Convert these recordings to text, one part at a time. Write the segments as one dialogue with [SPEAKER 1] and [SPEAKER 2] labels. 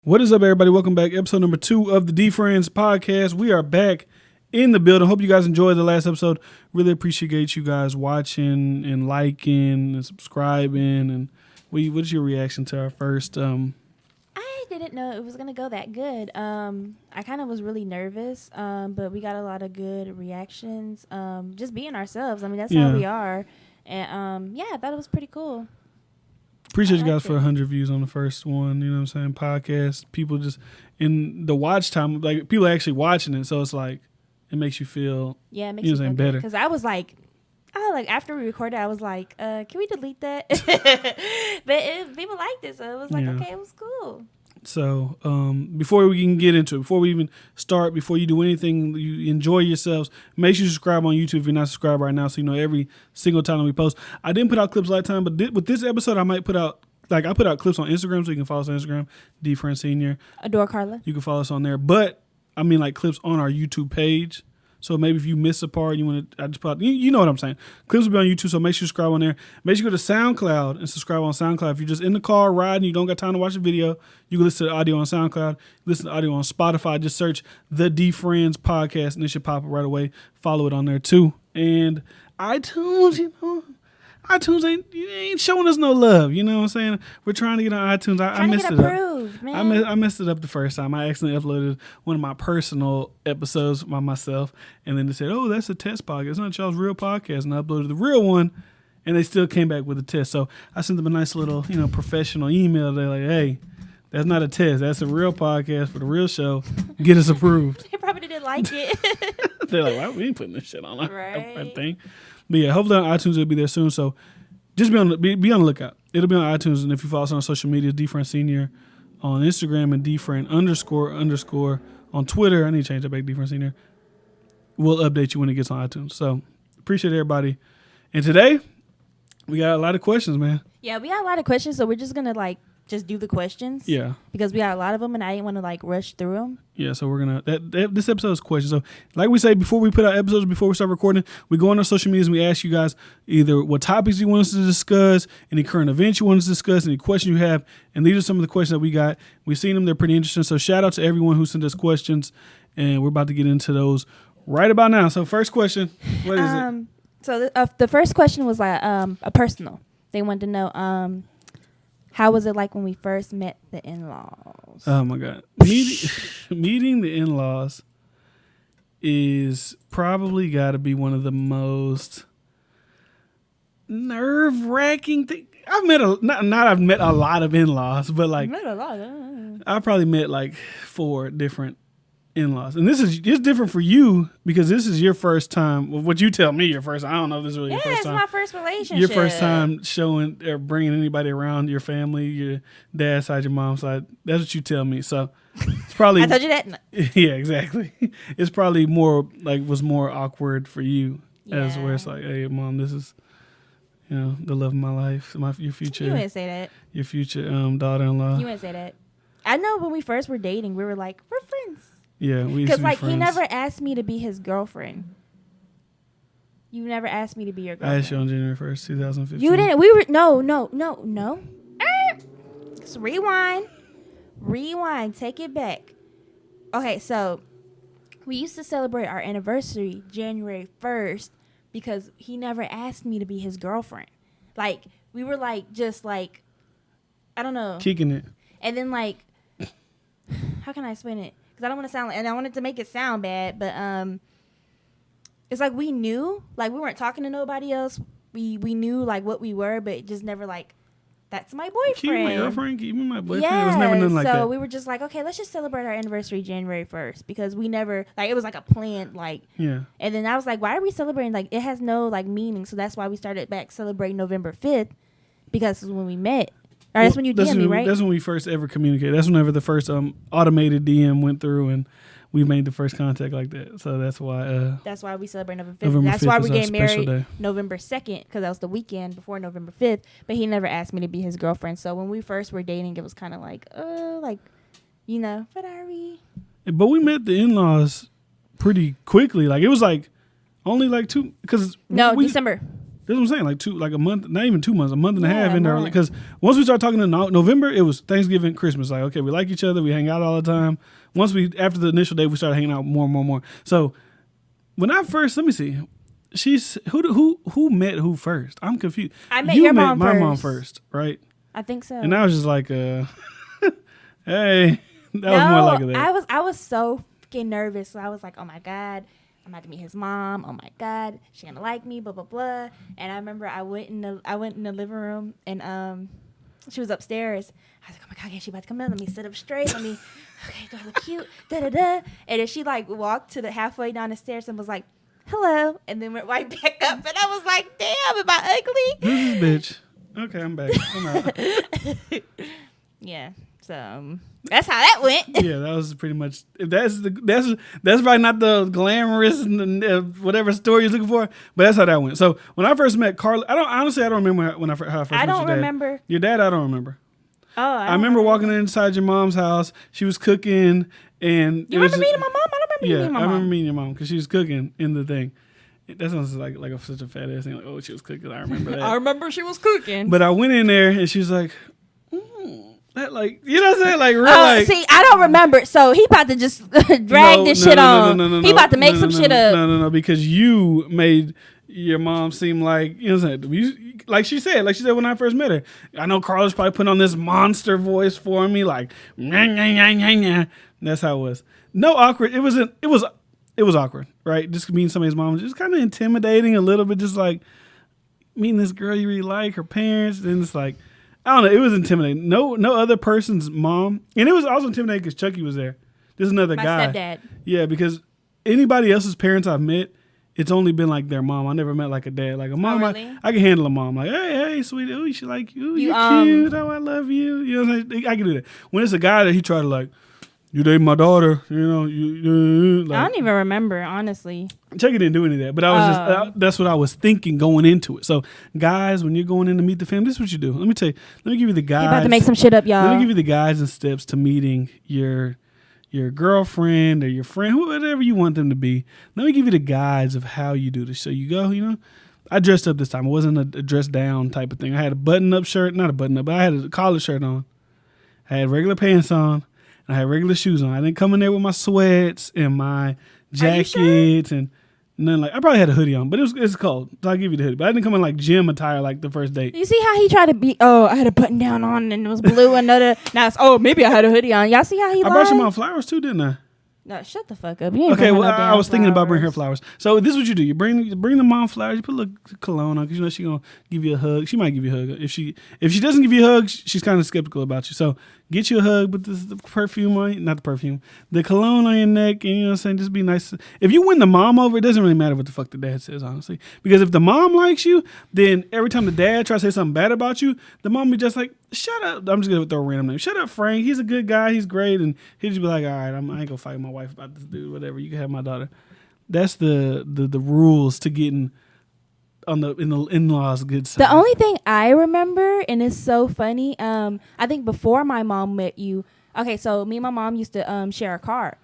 [SPEAKER 1] What is up, everybody? Welcome back. Episode number 2 of the DiFran's podcast. We are back in the building. Hope you guys enjoyed the last episode. Really appreciate you guys watching and liking and subscribing. And what's your reaction to our first?
[SPEAKER 2] I didn't know it was gonna go that good. I kind of was really nervous, but we got a lot of good reactions. Just being ourselves. I mean, that's how we are. And I thought it was pretty cool.
[SPEAKER 1] Appreciate you guys for 100 views on the first one. You know what I'm saying? Podcast. People just in the watch time, like people actually watching it. So it's like it makes you feel
[SPEAKER 2] it makes you feel
[SPEAKER 1] better.
[SPEAKER 2] Because I was like after we recorded, I was like, can we delete that? But people liked it, so it was like okay, it was cool.
[SPEAKER 1] So before we can get into it, before we even start, before you do anything, you enjoy yourselves, make sure you subscribe on YouTube if you're not subscribed right now, so you know every single time that we post. I didn't put out clips last time, but with this episode, I might put out, I put out clips on Instagram, so you can follow us on Instagram, DiFran Senior.
[SPEAKER 2] Adore Carla.
[SPEAKER 1] You can follow us on there, but I mean like clips on our YouTube page. So maybe if you miss a part, you want to, I just put out, you know what I'm saying. Clips will be on YouTube, so make sure you subscribe on there. Make sure you go to SoundCloud and subscribe on SoundCloud. If you're just in the car riding, you don't got time to watch the video, you can listen to the audio on SoundCloud, listen to the audio on Spotify. Just search the DiFran's podcast, and it should pop up right away. Follow it on there too. And iTunes, iTunes ain't showing us no love. You know what I'm saying? We're trying to get on iTunes. I messed it up. Man. I messed it up the first time. I accidentally uploaded one of my personal episodes by myself, and then they said, "Oh, that's a test podcast. It's not y'all's real podcast." And I uploaded the real one, and they still came back with a test. So I sent them a nice little, professional email. They're like, "Hey, that's not a test. That's a real podcast for the real show. Get us approved."
[SPEAKER 2] They probably didn't like it.
[SPEAKER 1] They're like, "Why we ain't putting this shit on our thing?" But yeah, hopefully on iTunes it'll be there soon. So just be on the lookout. It'll be on iTunes, and if you follow us on social media, DiFran Senior on Instagram and DiFran __ on Twitter. I need to change that back, DiFran Senior. We'll update you when it gets on iTunes. So appreciate everybody. And today we got a lot of questions, man.
[SPEAKER 2] Yeah, we got a lot of questions, so we're just gonna just do the questions.
[SPEAKER 1] Yeah. Because
[SPEAKER 2] we got a lot of them, and I didn't want to rush through them.
[SPEAKER 1] Yeah, so we're gonna this episode is questions. So like we say before we put out episodes, before we start recording, we go on our social medias and we ask you guys either what topics you want us to discuss, any current events you want us to discuss, any questions you have, and these are some of the questions that we got. We've seen them; they're pretty interesting. So shout out to everyone who sent us questions, and we're about to get into those right about now. So first question, what is it?
[SPEAKER 2] So the first question was a personal. They wanted to know how was it like when we first met the in-laws?
[SPEAKER 1] Oh my God, meeting the in-laws is probably got to be one of the most nerve-wracking things. I've met I've met a lot of in-laws, but
[SPEAKER 2] met a lot.
[SPEAKER 1] I probably met 4 different in-laws, and it's different for you because this is your first time. Well, what you tell me your first. I don't know if this is really your first time.
[SPEAKER 2] Yeah, it's my first relationship.
[SPEAKER 1] Your first time showing or bringing anybody around your family, your dad's side, your mom's side. That's what you tell me. So it's probably
[SPEAKER 2] I told you that.
[SPEAKER 1] Yeah, exactly. It's probably more was more awkward for you as where it's like, hey, mom, this is the love of my life, your future.
[SPEAKER 2] You wouldn't say that.
[SPEAKER 1] Your future daughter-in-law.
[SPEAKER 2] You wouldn't say that. I know when we first were dating, we were like, we're friends.
[SPEAKER 1] Yeah, we used to be friends.
[SPEAKER 2] He never asked me to be his girlfriend. You never asked me to be your girlfriend.
[SPEAKER 1] I asked you on January 1st, 2015.
[SPEAKER 2] You didn't. We were no. Just rewind. Take it back. Okay, so we used to celebrate our anniversary January 1st because he never asked me to be his girlfriend. We were just I don't know,
[SPEAKER 1] kicking it.
[SPEAKER 2] And then how can I explain it? I don't want to sound and I wanted to make it sound bad, but it's we knew, we weren't talking to nobody else. We knew what we were, but it just never that's my boyfriend.
[SPEAKER 1] Keep my girlfriend, keep me my boyfriend.
[SPEAKER 2] Yeah,
[SPEAKER 1] it was never nothing like that.
[SPEAKER 2] So we were just okay, let's just celebrate our anniversary January 1st because we never it was a plan
[SPEAKER 1] yeah.
[SPEAKER 2] And then I was why are we celebrating? It has no meaning. So that's why we started back celebrating November 5th because it's when we met. Or that's when you DM me, right?
[SPEAKER 1] That's when we first ever communicated. That's whenever the first automated DM went through and we made the first contact like that. So that's why.
[SPEAKER 2] That's why we celebrate November 5th. That's why we get married November 2nd because that was the weekend before November 5th. But he never asked me to be his girlfriend. So when we first were dating, it was kind of what are we?
[SPEAKER 1] But we met the in-laws pretty quickly. It was only 2 because
[SPEAKER 2] no, December.
[SPEAKER 1] That's what I'm saying. Like a month, not even 2 months, a month and a half in there.
[SPEAKER 2] month.
[SPEAKER 1] Because once we started talking in November, it was Thanksgiving, Christmas. Like, okay, we like each other. We hang out all the time. After the initial day, we started hanging out more and more and more. So when I first, let me see. She's who met who first? I'm confused.
[SPEAKER 2] I met your mom
[SPEAKER 1] my
[SPEAKER 2] first.
[SPEAKER 1] mom first, right?
[SPEAKER 2] I think so.
[SPEAKER 1] And I was just like, hey, that was more like that.
[SPEAKER 2] I was so freaking nervous. So I was like, oh my God, I'm about to meet his mom. Oh my God, she gonna like me, blah blah blah. And I remember I went in the living room and she was upstairs. I was like, oh my God, yeah, she about to come in. Let me sit up straight. Okay, do I look cute? Da da da. And then she like walked to the halfway down the stairs and was like, hello, and then went right back up. And I was like, damn, am I ugly?
[SPEAKER 1] This bitch. Okay, I'm back. I'm out.
[SPEAKER 2] Yeah. So that's how that went.
[SPEAKER 1] Yeah, that was pretty much. That's probably not the glamorous and whatever story you're looking for, but that's how that went. So when I first met Carly, I don't remember how I first met your dad.
[SPEAKER 2] I don't remember.
[SPEAKER 1] Your dad, I don't remember.
[SPEAKER 2] Oh,
[SPEAKER 1] I remember walking inside your mom's house. She was cooking, and
[SPEAKER 2] you remember meeting my mom? I don't remember meeting my mom.
[SPEAKER 1] I remember meeting your mom because she was cooking in the thing. That sounds like such a fat ass thing. Like, oh, she was cooking. I remember that.
[SPEAKER 2] I remember she was cooking.
[SPEAKER 1] But I went in there and she was like, that like, you know what I'm saying? Like, real like.
[SPEAKER 2] See, I don't remember. So he about to just drag this shit on. No. He about to make some shit up.
[SPEAKER 1] No, because you made your mom seem like, you know what I'm saying? Like she said when I first met her. I know Carla's probably putting on this monster voice for me, like, nah, nah, nah, nah, nah. That's how it was. No awkward. It was awkward, right? Just meeting somebody's mom was just kind of intimidating a little bit, just like meeting this girl you really like, her parents. Then it's like, I don't know, it was intimidating. No other person's mom. And it was also intimidating because Chucky was there. There's another guy.
[SPEAKER 2] My stepdad.
[SPEAKER 1] Yeah, because anybody else's parents I've met, it's only been like their mom. I never met like a dad. Like a mom,
[SPEAKER 2] really?
[SPEAKER 1] I can handle a mom. Like, hey, sweetie, oh, she like you. You're cute. Oh, I love you. You know what I'm saying? I can do that. When it's a guy that he tried to like, you dating my daughter, you know. Like,
[SPEAKER 2] I don't even remember, honestly.
[SPEAKER 1] Chucky didn't do any of that, but I was just that's what I was thinking going into it. So, guys, when you're going in to meet the family, this is what you do. Let me give you the guides.
[SPEAKER 2] You about to make some shit up, y'all.
[SPEAKER 1] Let me give you the guides and steps to meeting your girlfriend or your friend, whatever you want them to be. Let me give you the guides of how you do this. So you go, you know. I dressed up this time. It wasn't a dress down type of thing. I had a button-up shirt, not a button-up, but I had a collar shirt on. I had regular pants on. I had regular shoes on. I didn't come in there with my sweats and my jackets and nothing like. I probably had a hoodie on, but it's cold, so I'll give you the hoodie. But I didn't come in like gym attire like the first date.
[SPEAKER 2] You see how he tried to be? Oh, I had a button down on and it was blue. Now it's maybe I had a hoodie on. Y'all see how he?
[SPEAKER 1] I brought you my flowers too, didn't I?
[SPEAKER 2] No, shut the fuck up. You ain't
[SPEAKER 1] okay, well,
[SPEAKER 2] no
[SPEAKER 1] I was thinking about bringing her flowers. So this is what you do: you bring the mom flowers. You put a little cologne on because you know she's gonna give you a hug. She might give you a hug. If she doesn't give you a hug, she's kind of skeptical about you. So get you a hug, but the perfume on, not the perfume, the cologne on your neck, and you know what I'm saying. Just be nice. If you win the mom over, it doesn't really matter what the fuck the dad says, honestly. Because if the mom likes you, then every time the dad tries to say something bad about you, the mom be just like, shut up. I'm just gonna throw a random name. Shut up, Frank. He's a good guy. He's great, and he'll just be like, all right, I ain't gonna fight my wife about this dude. Whatever. You can have my daughter. That's the rules to getting in the in-laws' good side.
[SPEAKER 2] The only thing I remember, and it's so funny, I think before my mom met you, okay, so me and my mom used to share a car,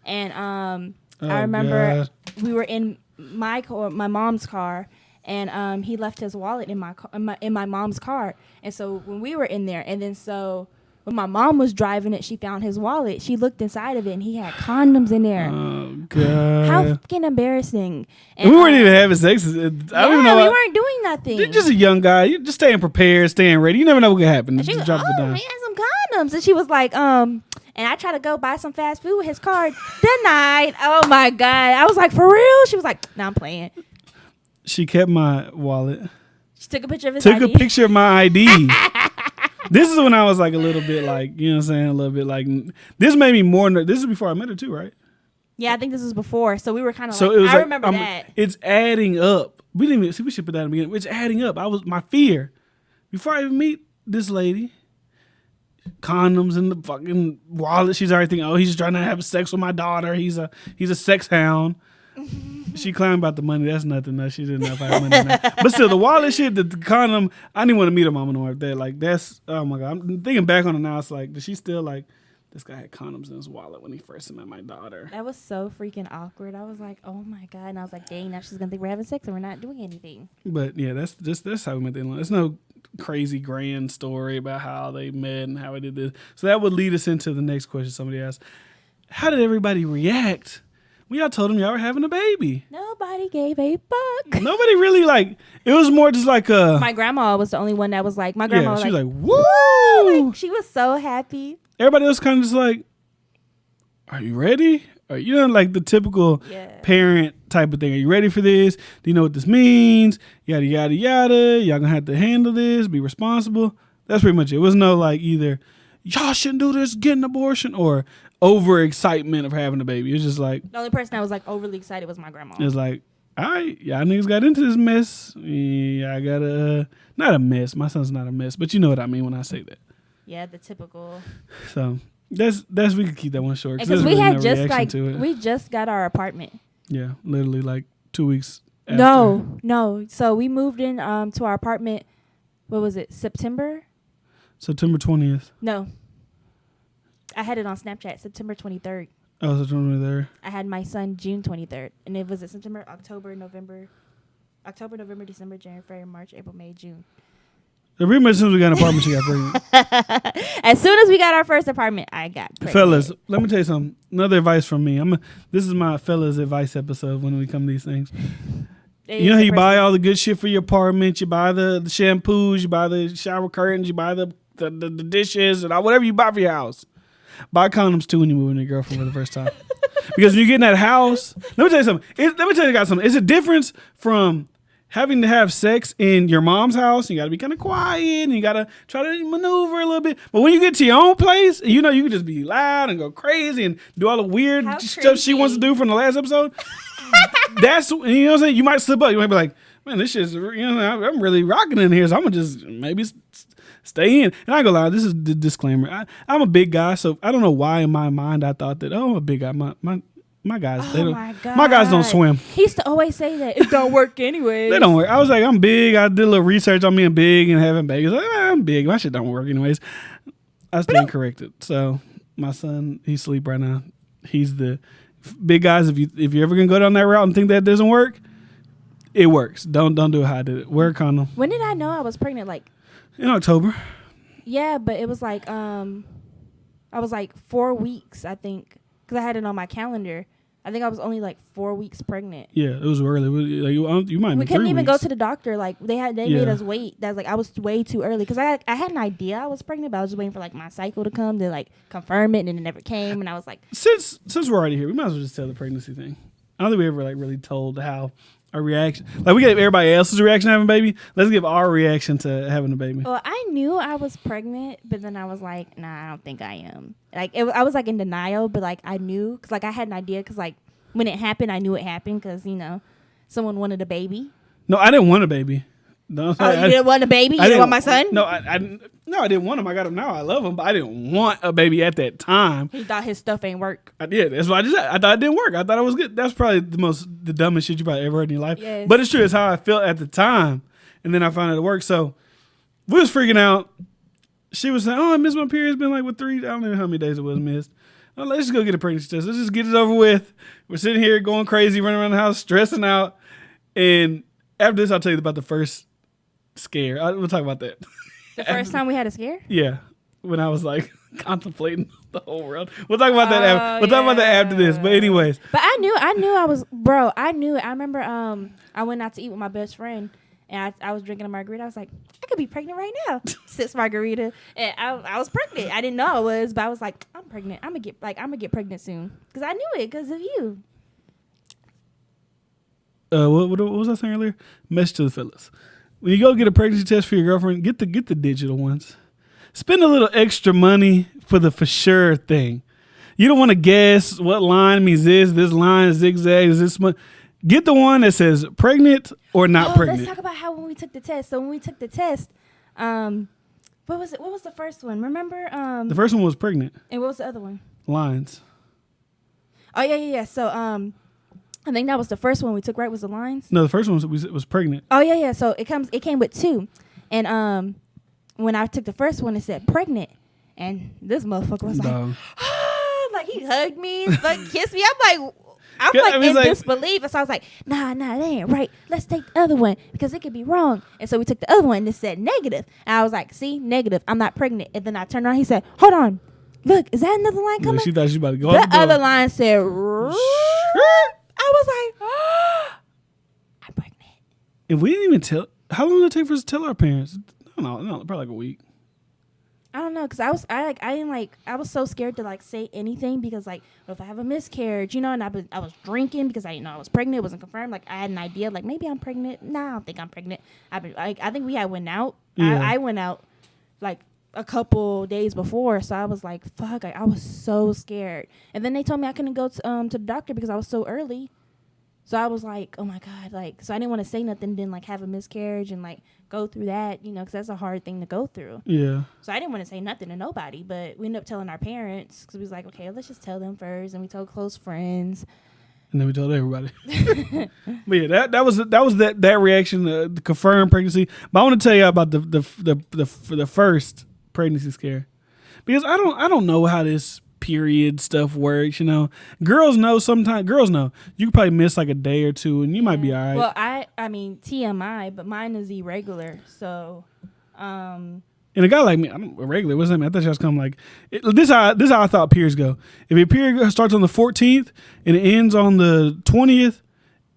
[SPEAKER 2] and I remember we were in my mom's car, and he left his wallet in my mom's car, and so when we were in there, and then so when my mom was driving it, she found his wallet. She looked inside of it, and he had condoms in there.
[SPEAKER 1] Oh, God.
[SPEAKER 2] How fucking embarrassing.
[SPEAKER 1] And we weren't even having sex. I don't even know.
[SPEAKER 2] We weren't doing nothing.
[SPEAKER 1] You're just a young guy. You're just staying prepared, staying ready. You never know what could happen.
[SPEAKER 2] And she was, he had some condoms. And she was like, and I tried to go buy some fast food with his card. That night, oh, my God. I was like, for real? She was like, no, I'm playing.
[SPEAKER 1] She kept my wallet.
[SPEAKER 2] She took a picture of his ID.
[SPEAKER 1] Took a picture of my ID. This is when I was like a little bit like, you know what I'm saying? A little bit like, this made me more, this is before I met her too, right?
[SPEAKER 2] Yeah, I think this was before. So we were kind of
[SPEAKER 1] so
[SPEAKER 2] like,
[SPEAKER 1] it was
[SPEAKER 2] I remember that.
[SPEAKER 1] It's adding up. We didn't even, see, we should put that in the beginning. It's adding up. My fear. Before I even meet this lady, condoms in the fucking wallet. She's already thinking, oh, he's just trying to have sex with my daughter. He's a sex hound. She climbed about the money. That's nothing. No, she didn't have money. But still, the wallet shit, the condom, I didn't want to meet her mama no more. That like that's, oh my God. I'm thinking back on it now. It's like, does she still like this guy had condoms in his wallet when he first met my daughter.
[SPEAKER 2] That was so freaking awkward. I was like, oh my God. And I was like, dang, now she's going to think we're having sex and we're not doing anything.
[SPEAKER 1] But yeah, that's how we met the in-laws. There's no crazy grand story about how they met and how we did this. So that would lead us into the next question somebody asked. How did everybody react when y'all told them y'all were having a baby?
[SPEAKER 2] Nobody gave a fuck.
[SPEAKER 1] Nobody really it was more just like
[SPEAKER 2] my grandma was the only one that was like, my grandma was
[SPEAKER 1] she
[SPEAKER 2] like,
[SPEAKER 1] was like, woo!
[SPEAKER 2] Like, she was so happy.
[SPEAKER 1] Everybody else kind of just like, are you ready? Or, like the typical parent type of thing. Are you ready for this? Do you know what this means? Yada, yada, yada. Y'all gonna have to handle this, be responsible. That's pretty much it. It was no like either, y'all shouldn't do this, get an abortion, or overexcitement of having a baby. It's just like.
[SPEAKER 2] The only person that was like overly excited was my grandma.
[SPEAKER 1] It was like, all right, y'all niggas got into this mess. Yeah, I got not a mess. My son's not a mess, but you know what I mean when I say that.
[SPEAKER 2] Yeah, the typical.
[SPEAKER 1] So that's we could keep that one short
[SPEAKER 2] because we had just like we just got our apartment.
[SPEAKER 1] Yeah, literally like 2 weeks. After.
[SPEAKER 2] No. So we moved in to our apartment. What was it? September
[SPEAKER 1] 20th.
[SPEAKER 2] No, I had it on Snapchat. September 23rd.
[SPEAKER 1] Oh, September there.
[SPEAKER 2] I had my son June 23rd, and it was September, October, November, December, January, February, March, April, May, June.
[SPEAKER 1] Pretty much as soon as we got an apartment, she got pregnant.
[SPEAKER 2] As soon as we got our first apartment, I got pregnant.
[SPEAKER 1] Fellas, let me tell you something. Another advice from me. This is my fellas advice episode when we come to these things. You know how you buy all the good shit for your apartment. You buy the shampoos. You buy the shower curtains. You buy the dishes and whatever you buy for your house. Buy condoms too when you move in your girlfriend for the first time. Because when you get in that house, let me tell you something. It's a difference from having to have sex in your mom's house. You got to be kind of quiet and you got to try to maneuver a little bit. But when you get to your own place, you can just be loud and go crazy and do all the weird stuff she wants to do from the last episode. That's, you know what I'm saying? You might slip up. You might be like, man, this shit's, I'm really rocking in here. So I'm going to just maybe stay in. And I go lie, this is the disclaimer. I'm a big guy, so I don't know why in my mind I thought that, I'm a big guy. My guys, my guys don't swim.
[SPEAKER 2] He used to always say that. It don't work anyway.
[SPEAKER 1] They don't work. I was like, I'm big. I did a little research on being big and having babies. Like, I'm big. My shit don't work anyways. I stand corrected. So my son, he's asleep right now. He's the big guys. If you're ever gonna go down that route and think that doesn't work, it works. Don't do it how I did it. Wear a condom.
[SPEAKER 2] When did I know I was pregnant? Like
[SPEAKER 1] in October.
[SPEAKER 2] Yeah, but it was like I was like 4 weeks, I think. Because I had it on my calendar. I think I was only like 4 weeks pregnant.
[SPEAKER 1] Yeah, it was early. Like, you might.
[SPEAKER 2] We
[SPEAKER 1] be
[SPEAKER 2] couldn't
[SPEAKER 1] 3
[SPEAKER 2] even
[SPEAKER 1] weeks.
[SPEAKER 2] go to the doctor. Like they made us wait. That's like I was way too early because I had an idea I was pregnant, but I was just waiting for like my cycle to come to like confirm it, and then it never came. And I was like,
[SPEAKER 1] since we're already here, we might as well just tell the pregnancy thing. I don't think we ever like really told how our reaction. Like we gave everybody else's reaction to having a baby. Let's give our reaction to having a baby.
[SPEAKER 2] Well, I knew I was pregnant, but then I was like, nah, I don't think I am. Like I was like in denial, but like I knew because like I had an idea because like when it happened, I knew it happened because someone wanted a baby.
[SPEAKER 1] No, I didn't want a baby. No,
[SPEAKER 2] you didn't want a baby? You didn't want my son?
[SPEAKER 1] No, I didn't want him. I got him now. I love him, but I didn't want a baby at that time.
[SPEAKER 2] He thought his stuff ain't work.
[SPEAKER 1] I did. That's what I just said. I thought it didn't work. I thought it was good. That's probably the dumbest shit you probably ever heard in your life.
[SPEAKER 2] Yes.
[SPEAKER 1] But it's true. It's how I felt at the time. And then I found it worked. So we was freaking out. She was saying, I missed my period. It's been like, 3, I don't know how many days it was missed. Well, let's just go get a pregnancy test. Let's just get it over with. We're sitting here going crazy, running around the house, stressing out. And after this, I'll tell you about the first scare. We'll talk about that.
[SPEAKER 2] The first time we had a scare?
[SPEAKER 1] Yeah. When I was like contemplating the whole world. We'll talk about that talk about that after this. But anyways.
[SPEAKER 2] But I knew I was, bro, I knew it. I remember I went out to eat with my best friend. And I was drinking a margarita. I was like, I could be pregnant right now. Sips margarita. And I was pregnant. I didn't know I was, but I was like, I'm pregnant. I'm gonna get pregnant soon. Because I knew it because of you.
[SPEAKER 1] What was I saying earlier? Message to the fellas. When you go get a pregnancy test for your girlfriend, get the digital ones. Spend a little extra money for the for sure thing. You don't want to guess what line means this line zigzag, is this month. Get the one that says pregnant or not pregnant.
[SPEAKER 2] Let's talk about how when we took the test. So when we took the test, what was it? What was the first one? Remember?
[SPEAKER 1] The first one was pregnant.
[SPEAKER 2] And what was the other one?
[SPEAKER 1] Lines.
[SPEAKER 2] Oh yeah. So I think that was the first one we took. Right? Was the lines?
[SPEAKER 1] No, the first one was pregnant.
[SPEAKER 2] Oh yeah. So it came with 2, and when I took the first one, it said pregnant, And this motherfucker was like,
[SPEAKER 1] Dog.
[SPEAKER 2] like he hugged me, kissed me. I'm like in disbelief. And so I was like, nah, that ain't right. Let's take the other one because it could be wrong. And so we took the other one and it said negative. And I was like, see, negative. I'm not pregnant. And then I turned around. He said, hold on. Look, is that another line coming?
[SPEAKER 1] Yeah, she thought she was about to go.
[SPEAKER 2] The other line said, I was like, I'm pregnant.
[SPEAKER 1] If we didn't even tell, how long did it take for us to tell our parents? I don't know, probably like a week.
[SPEAKER 2] I don't know, cause I was so scared to like say anything because like, what if I have a miscarriage, you know? And I was drinking because I didn't know I was pregnant. It wasn't confirmed. Like I had an idea, like maybe I'm pregnant. Nah, I don't think I'm pregnant. I think we had went out. Yeah. I went out like a couple days before, so I was like, fuck. I was so scared. And then they told me I couldn't go to the doctor because I was so early. So I was like, oh my God, like, so I didn't want to say nothing, then like have a miscarriage and like go through that, you know, because that's a hard thing to go through. Yeah. So I didn't want to say nothing to nobody, but we ended up telling our parents because we was like, okay, let's just tell them first. And we told close friends.
[SPEAKER 1] And then we told everybody. But yeah, that was that reaction, the confirmed pregnancy. But I want to tell you about the first pregnancy scare, because I don't know how this period stuff works, you know. Girls know sometimes. Girls know you could probably miss like a day or two and you might be all right.
[SPEAKER 2] Well, I mean TMI, but mine is irregular. So
[SPEAKER 1] and a guy like me, I'm irregular. What's that mean? I thought you was coming like this how I thought periods go. If your period starts on the 14th and it ends on the 20th,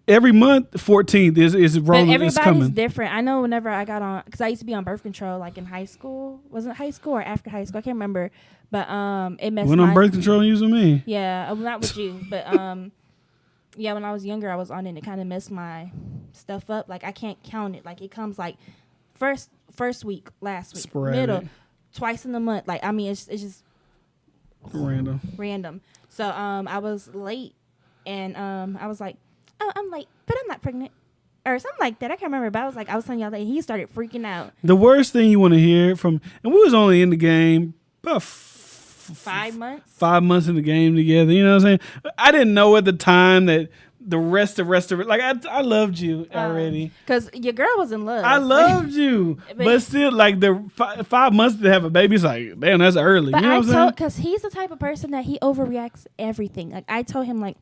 [SPEAKER 1] every month 14th is rolling.
[SPEAKER 2] But everybody's
[SPEAKER 1] coming.
[SPEAKER 2] different. I know whenever I got on, because I used to be on birth control like in high school. Was it high school or after high school? I can't remember. But it messed.
[SPEAKER 1] Went on birth control using me.
[SPEAKER 2] Yeah, not with you, but yeah. When I was younger, I was on it and it kind of messed my stuff up. Like I can't count it. Like it comes like first week, last week, sporadic. Middle, twice in the month. Like I mean, it's just random. So I was late, and I was like, oh, I'm late, but I'm not pregnant. Or something like that. I can't remember, but I was telling y'all that he started freaking out.
[SPEAKER 1] The worst thing you want to hear from, and we was only in the game about
[SPEAKER 2] 5 months.
[SPEAKER 1] 5 months in the game together. You know what I'm saying? I didn't know at the time that the rest of it. Like I loved you already.
[SPEAKER 2] Because your girl was in love.
[SPEAKER 1] I loved you, but still, like the 5 months to have a baby, it's like, damn, that's early.
[SPEAKER 2] But
[SPEAKER 1] you know what I'm saying?
[SPEAKER 2] Because he's the type of person that he overreacts everything. Like I told him, like,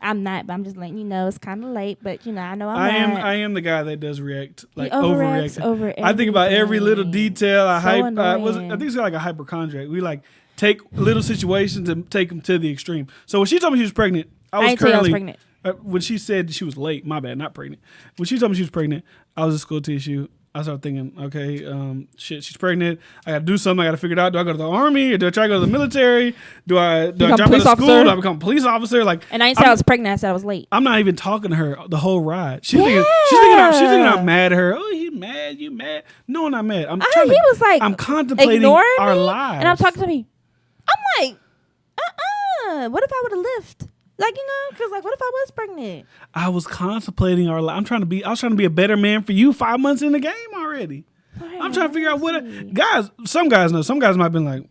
[SPEAKER 2] I'm not, but I'm just letting you know it's kind of late. But you know, I know I am
[SPEAKER 1] the guy that does react, like
[SPEAKER 2] overreact over everything.
[SPEAKER 1] I think about every little detail. I think it's like a hypochondriac. We like take little situations and take them to the extreme. So when she told me she was pregnant, I was pregnant. When she said she was late, my bad, not pregnant. When she told me she was pregnant, I was a school tissue. I started thinking, okay, shit, she's pregnant. I got to do something. I got to figure it out. Do I go to the army or do I try to go to the military? Do I jump out of school? Do I become a police officer? Like,
[SPEAKER 2] and I didn't say I was pregnant. I said I was late.
[SPEAKER 1] I'm not even talking to her the whole ride. She's thinking I'm mad at her. Oh, you mad? You mad? No, I'm not mad. I'm contemplating our lives.
[SPEAKER 2] And I'm talking to me. I'm like, what if I would have lived? Like, you know, because like, what if I was pregnant?
[SPEAKER 1] I was contemplating our life. I was trying to be a better man for you 5 months in the game already. I'm trying to figure out some guys know. Some guys might have been like,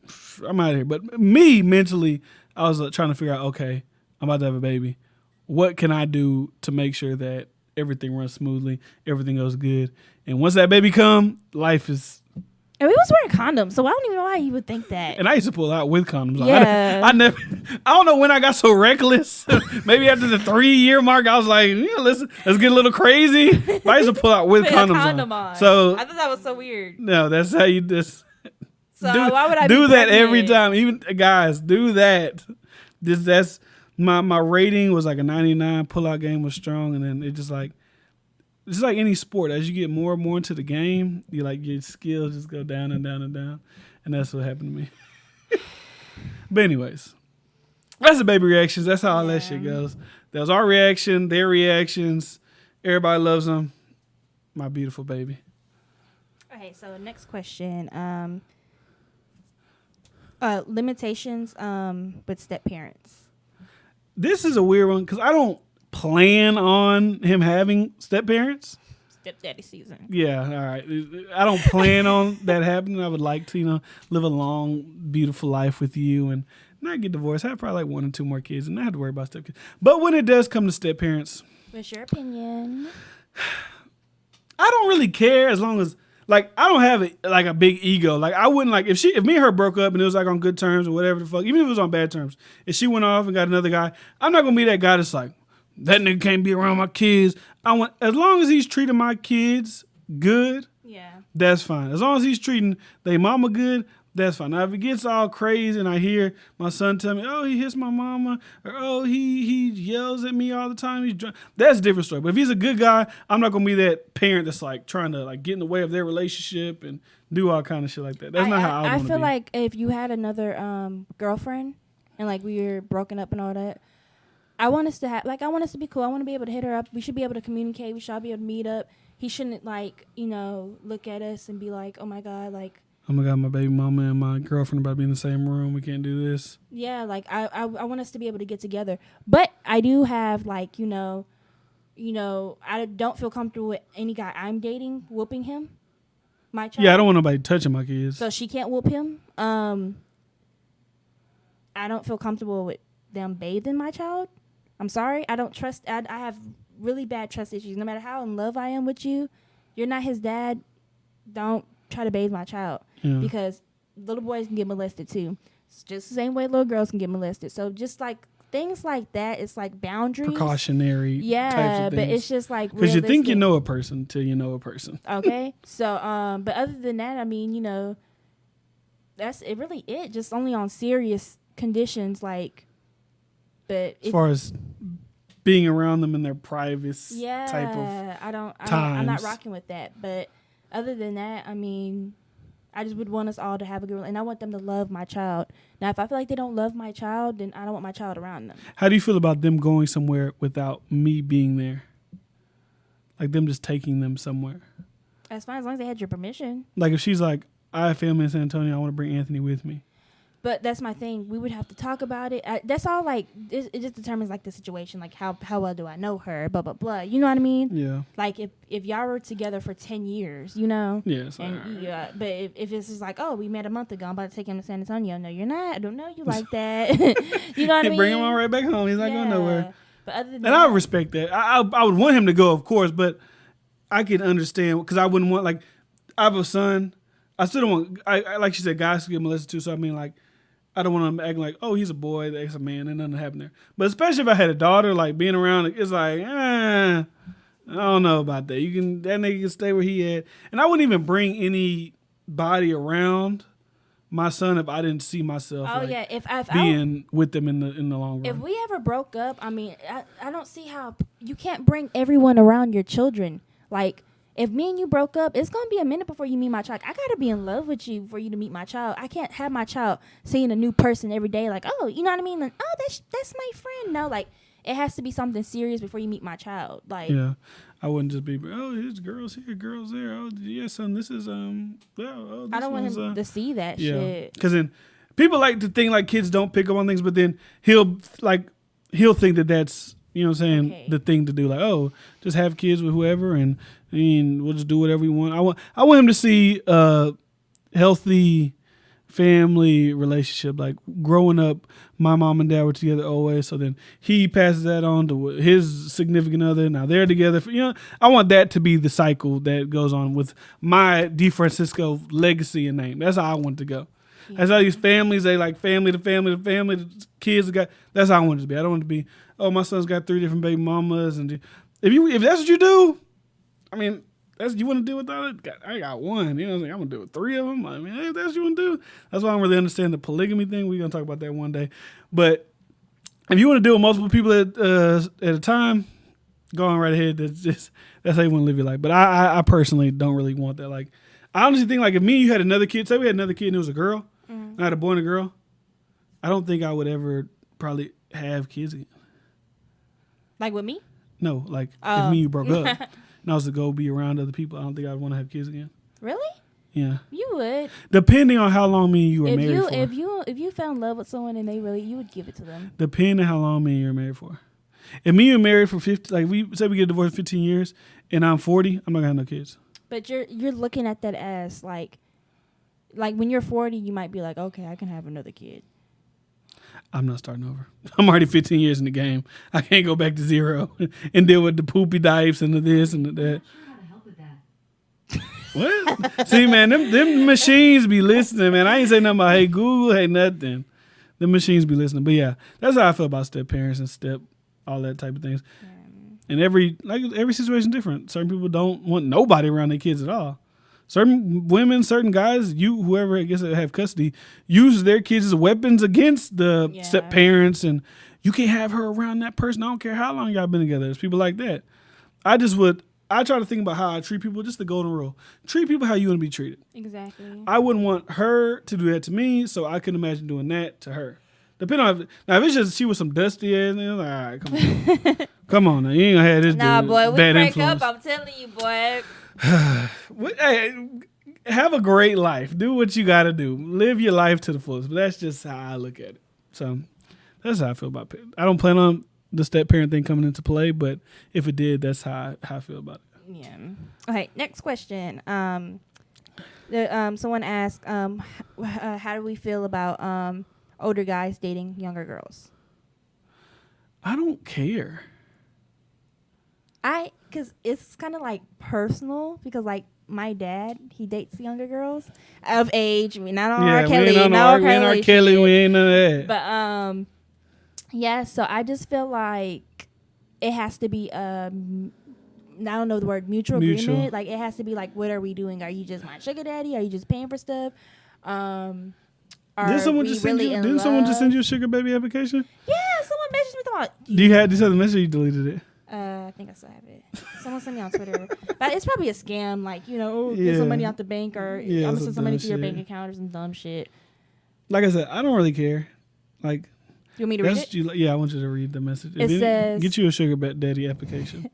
[SPEAKER 1] I'm out of here. But me, mentally, I was trying to figure out, okay, I'm about to have a baby. What can I do to make sure that everything runs smoothly, everything goes good? And once that baby come, life is...
[SPEAKER 2] And we was wearing condoms, so I don't even know why you would think that.
[SPEAKER 1] And I used to pull out with condoms.
[SPEAKER 2] Yeah.
[SPEAKER 1] I don't know when I got so reckless. Maybe after the 3-year mark, I was like, yeah, let's get a little crazy. But I used to pull out with condoms on. So
[SPEAKER 2] I thought that was so weird.
[SPEAKER 1] No, that's how you just...
[SPEAKER 2] So why would I
[SPEAKER 1] do that every time? Even guys, do that. That's my rating was like a 99. Pull-out game was strong, and then it just like... It's like any sport. As you get more and more into the game, your skills just go down and down and down. And that's what happened to me. But anyways, that's the baby reactions. That's how all that shit goes. That was our reaction, their reactions. Everybody loves them. My beautiful baby.
[SPEAKER 2] Okay, so next question. Limitations with step parents.
[SPEAKER 1] This is a weird one because I don't plan on him having step parents.
[SPEAKER 2] Stepdaddy season.
[SPEAKER 1] Yeah, all right. I don't plan on that happening. I would like to, live a long, beautiful life with you and not get divorced. Have probably like 1 or 2 more kids and not have to worry about step kids. But when it does come to step parents,
[SPEAKER 2] what's your opinion?
[SPEAKER 1] I don't really care as long as like I don't have like a big ego. Like I wouldn't like if me and her broke up and it was like on good terms or whatever the fuck, even if it was on bad terms, if she went off and got another guy, I'm not gonna be that guy that's like, that nigga can't be around my kids. I want, as long as he's treating my kids good,
[SPEAKER 2] Yeah.
[SPEAKER 1] that's fine. As long as he's treating they mama good, that's fine. Now if it gets all crazy and I hear my son tell me, oh, he hits my mama, or oh, he yells at me all the time, he's drunk, that's a different story. But if he's a good guy, I'm not gonna be that parent that's like trying to like get in the way of their relationship and do all kind of shit like that. That's not how I want to be.
[SPEAKER 2] I feel like if you had another girlfriend and like we were broken up and all that, I want us to have I want us to be cool. I want to be able to hit her up. We should be able to communicate. We should all be able to meet up. He shouldn't like, look at us and be like, oh my God, like,
[SPEAKER 1] oh my God, my baby mama and my girlfriend about to be in the same room. We can't do this.
[SPEAKER 2] Yeah, like I want us to be able to get together. But I do have like, I don't feel comfortable with any guy I'm dating whooping him. My child.
[SPEAKER 1] Yeah, I don't want nobody touching my kids.
[SPEAKER 2] So she can't whoop him. I don't feel comfortable with them bathing my child. I'm sorry. I don't trust. I have really bad trust issues. No matter how in love I am with you, you're not his dad. Don't try to bathe my child. Yeah. Because little boys can get molested too. It's just the same way little girls can get molested. So just like things like that, it's like boundaries.
[SPEAKER 1] Precautionary types of things.
[SPEAKER 2] But it's just like
[SPEAKER 1] because you think you know a person till you know a person.
[SPEAKER 2] Okay. So, but other than that, I mean, that's it really it. Just only on serious conditions like, but
[SPEAKER 1] as far as being around them in their privacy type of
[SPEAKER 2] I'm not rocking with that. But other than that, I mean, I just would want us all to have a good, and I want them to love my child. Now, if I feel like they don't love my child, then I don't want my child around them.
[SPEAKER 1] How do you feel about them going somewhere without me being there? Like them just taking them somewhere?
[SPEAKER 2] That's fine, as long as they had your permission.
[SPEAKER 1] Like if she's like, I have family in San Antonio, I want to bring Anthony with me.
[SPEAKER 2] But that's my thing. We would have to talk about it. That's all. Like it just determines like the situation. Like how well do I know her? Blah blah blah. You know what I mean?
[SPEAKER 1] Yeah.
[SPEAKER 2] Like if y'all were together for 10 years, Yes.
[SPEAKER 1] Yeah,
[SPEAKER 2] but if it's just like, oh, we met a month ago, I'm about to take him to San Antonio. No, you're not. I don't know you like that. You know what I mean?
[SPEAKER 1] Bring him on right back home. He's not going nowhere.
[SPEAKER 2] But other than
[SPEAKER 1] and I respect that. I would want him to go, of course, but I can understand because I wouldn't want like I have a son. I still don't want. I like she said, guys can get molested too. So I mean, like. I don't want him acting like, oh, he's a boy, that's a man, and nothing happened there. But especially if I had a daughter, like being around, it's like, I don't know about that. That nigga can stay where he at. And I wouldn't even bring anybody around my son if I didn't see myself if being with them in the long run.
[SPEAKER 2] If we ever broke up, I mean, I don't see how you can't bring everyone around your children. Like, if me and you broke up, it's going to be a minute before you meet my child. I got to be in love with you for you to meet my child. I can't have my child seeing a new person every day. Like, oh, you know what I mean? Like, oh, that's my friend. No, like, it has to be something serious before you meet my child. Like,
[SPEAKER 1] yeah, I wouldn't just be, oh, there's girls here, girls there. Oh, yeah, son, this is, this
[SPEAKER 2] I don't want him to see that shit.
[SPEAKER 1] Because then people like to think like kids don't pick up on things, but then he'll think that that's, you know what I'm saying, the thing to do. Like, oh, just have kids with whoever and we'll just do whatever we want. I want him to see a healthy family relationship. Like growing up, my mom and dad were together always. So then he passes that on to his significant other. Now they're together. I want that to be the cycle that goes on with my DiFrancisco legacy and name. That's how I want it to go. Yeah. That's how these families, they like family to family to family, the kids got. That's how I want it to be. I don't want it to be, oh, my son's got 3 different baby mamas, and if that's what you do, I mean, that's you want to do without it. I got one. You know what I'm saying? I'm gonna do with 3 of them. I mean, if that's what you want to do. That's why I don't really understand the polygamy thing. We're gonna talk about that one day. But if you want to do it with multiple people at a time, go on right ahead. That's how you want to live your life. But I personally don't really want that. Like, I honestly think like if me and you had another kid, say we had another kid and it was a girl, and I had a boy and a girl, I don't think I would ever probably have kids again.
[SPEAKER 2] Like with me?
[SPEAKER 1] No, like if me and you broke up and I was to go be around other people, I don't think I'd want to have kids again.
[SPEAKER 2] Really?
[SPEAKER 1] Yeah.
[SPEAKER 2] You would.
[SPEAKER 1] Depending on how long me and you were married for.
[SPEAKER 2] If you fell in love with someone and you would give it to them.
[SPEAKER 1] Depending on how long me and you were married for. If me and you were married for 50, like we say we get divorced 15 years and I'm 40, I'm not gonna have no kids.
[SPEAKER 2] But you're looking at that as like when you're 40, you might be like, okay, I can have another kid.
[SPEAKER 1] I'm not starting over. I'm already 15 years in the game. I can't go back to 0 and deal with the poopy diapers and the this and the that.
[SPEAKER 3] I'm not sure how to help with that.
[SPEAKER 1] What? See, man, them machines be listening, man. I ain't say nothing about hey Google, hey nothing. The machines be listening. But yeah, that's how I feel about step parents and step all that type of things. And every situation different. Certain people don't want nobody around their kids at all. Certain women, certain guys, whoever I guess have custody, use their kids as weapons against the step parents, and you can't have her around that person. I don't care how long y'all been together. There's people like that. I try to think about how I treat people. Just the golden rule: treat people how you want to be treated.
[SPEAKER 2] Exactly.
[SPEAKER 1] I wouldn't want her to do that to me, so I couldn't imagine doing that to her. Depending on if it's just she was some dusty ass, then like, all right, come on, come on, now. You ain't gonna have this dude.
[SPEAKER 2] Boy, we
[SPEAKER 1] bad
[SPEAKER 2] break
[SPEAKER 1] influence.
[SPEAKER 2] up. I'm telling you, boy.
[SPEAKER 1] Hey, have a great life. Do what you got to do. Live your life to the fullest. But that's just how I look at it. So that's how I feel about it. I don't plan on the step parent thing coming into play, but if it did, that's how I feel about it.
[SPEAKER 2] Yeah. Okay. Next question. Someone asked, how do we feel about older guys dating younger girls?
[SPEAKER 1] I don't care.
[SPEAKER 2] Because it's kind of like personal, because like my dad, he dates younger girls of age. We not on R. Kelly.
[SPEAKER 1] We ain't on R. Kelly. We ain't none of that.
[SPEAKER 2] But yeah. So I just feel like it has to be I don't know the word mutual agreement. Like it has to be like, what are we doing? Are you just my sugar daddy? Are you just paying for stuff?
[SPEAKER 1] Didn't someone just send you a sugar baby application?
[SPEAKER 2] Yeah, someone messaged me about.
[SPEAKER 1] Do you have this other message? You deleted it.
[SPEAKER 2] I think I still have it. Someone sent me on Twitter, but it's probably a scam. Like get some money out the bank, or I'm gonna send some money to your bank account or some dumb shit.
[SPEAKER 1] Like I said, I don't really care. Like,
[SPEAKER 2] you want me to read it?
[SPEAKER 1] Yeah, I want you to read the message.
[SPEAKER 2] It says,
[SPEAKER 1] "Get you a sugar daddy application."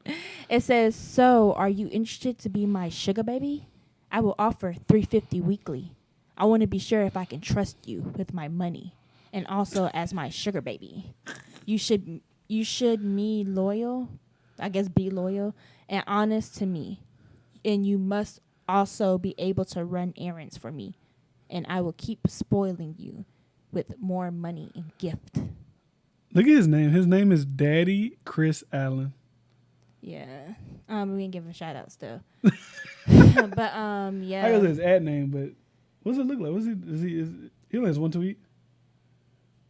[SPEAKER 2] It says, "So, are you interested to be my sugar baby? I will offer $350 weekly. I want to be sure if I can trust you with my money, and also as my sugar baby. You should be loyal. I guess be loyal and honest to me. And you must also be able to run errands for me. And I will keep spoiling you with more money and gift."
[SPEAKER 1] Look at his name. His name is Daddy Chris Allen.
[SPEAKER 2] Yeah. We didn't give him a shout out still. But yeah.
[SPEAKER 1] I guess his ad name, but what's it look like? He only has one tweet?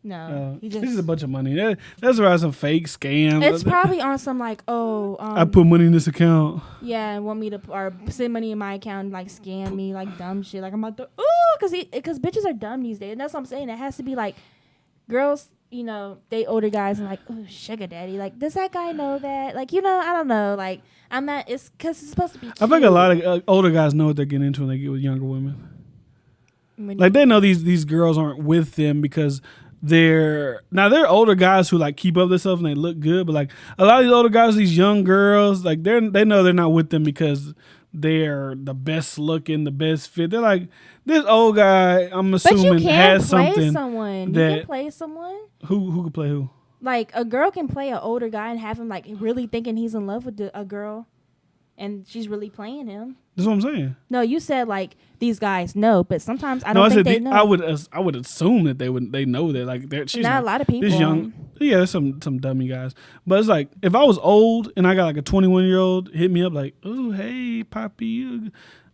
[SPEAKER 2] No,
[SPEAKER 1] this is a bunch of money. That's around some fake scam.
[SPEAKER 2] It's probably on some like,
[SPEAKER 1] I put money in this account.
[SPEAKER 2] Yeah, and want me to or send money in my account, and like scam me, like dumb shit. Like I'm about to, because bitches are dumb these days, and that's what I'm saying. It has to be like girls, they older guys and like, oh, sugar daddy. Like, does that guy know that? Like, I don't know. Like, I'm not. It's because it's supposed to be cute.
[SPEAKER 1] I think a lot of older guys know what they're getting into when they get with younger women. Like they know these girls aren't with them because. They're older guys who like keep up themselves and they look good, but like a lot of these older guys, these young girls, like they know they're not with them because they're the best looking, the best fit. They're like, this old guy, I'm assuming, has something.
[SPEAKER 2] You can play someone.
[SPEAKER 1] Who could play who?
[SPEAKER 2] Like a girl can play an older guy and have him like really thinking he's in love with a girl, and she's really playing him.
[SPEAKER 1] That's what I'm saying.
[SPEAKER 2] No, you said like these guys know, but sometimes I don't think they know.
[SPEAKER 1] I would assume that they know that like she's
[SPEAKER 2] not a lot of people.
[SPEAKER 1] This young, there's some dummy guys, but it's like if I was old and I got like a 21-year-old hit me up like, oh hey Poppy,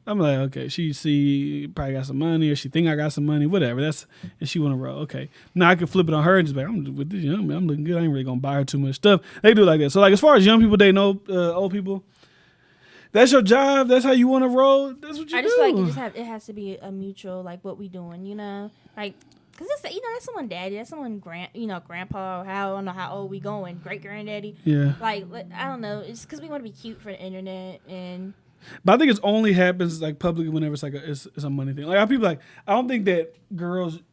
[SPEAKER 1] I'm like, okay, she probably got some money or she think I got some money, whatever. That's and she want to roll. Okay, now I can flip it on her and just be like, I'm with this young man, I'm looking good. I ain't really gonna buy her too much stuff. They do it like that. So like as far as young people, they know old people. That's your job. That's how you want to roll. That's what you do.
[SPEAKER 2] I just feel like it has to be a mutual, like what we doing, like, cause it's that's someone daddy, that's someone grandpa, or I don't know how old we going, great granddaddy.
[SPEAKER 1] Yeah.
[SPEAKER 2] Like I don't know. It's cause we want to be cute for the internet and.
[SPEAKER 1] But I think it only happens like publicly whenever it's like it's a money thing. Like people like I don't think that girls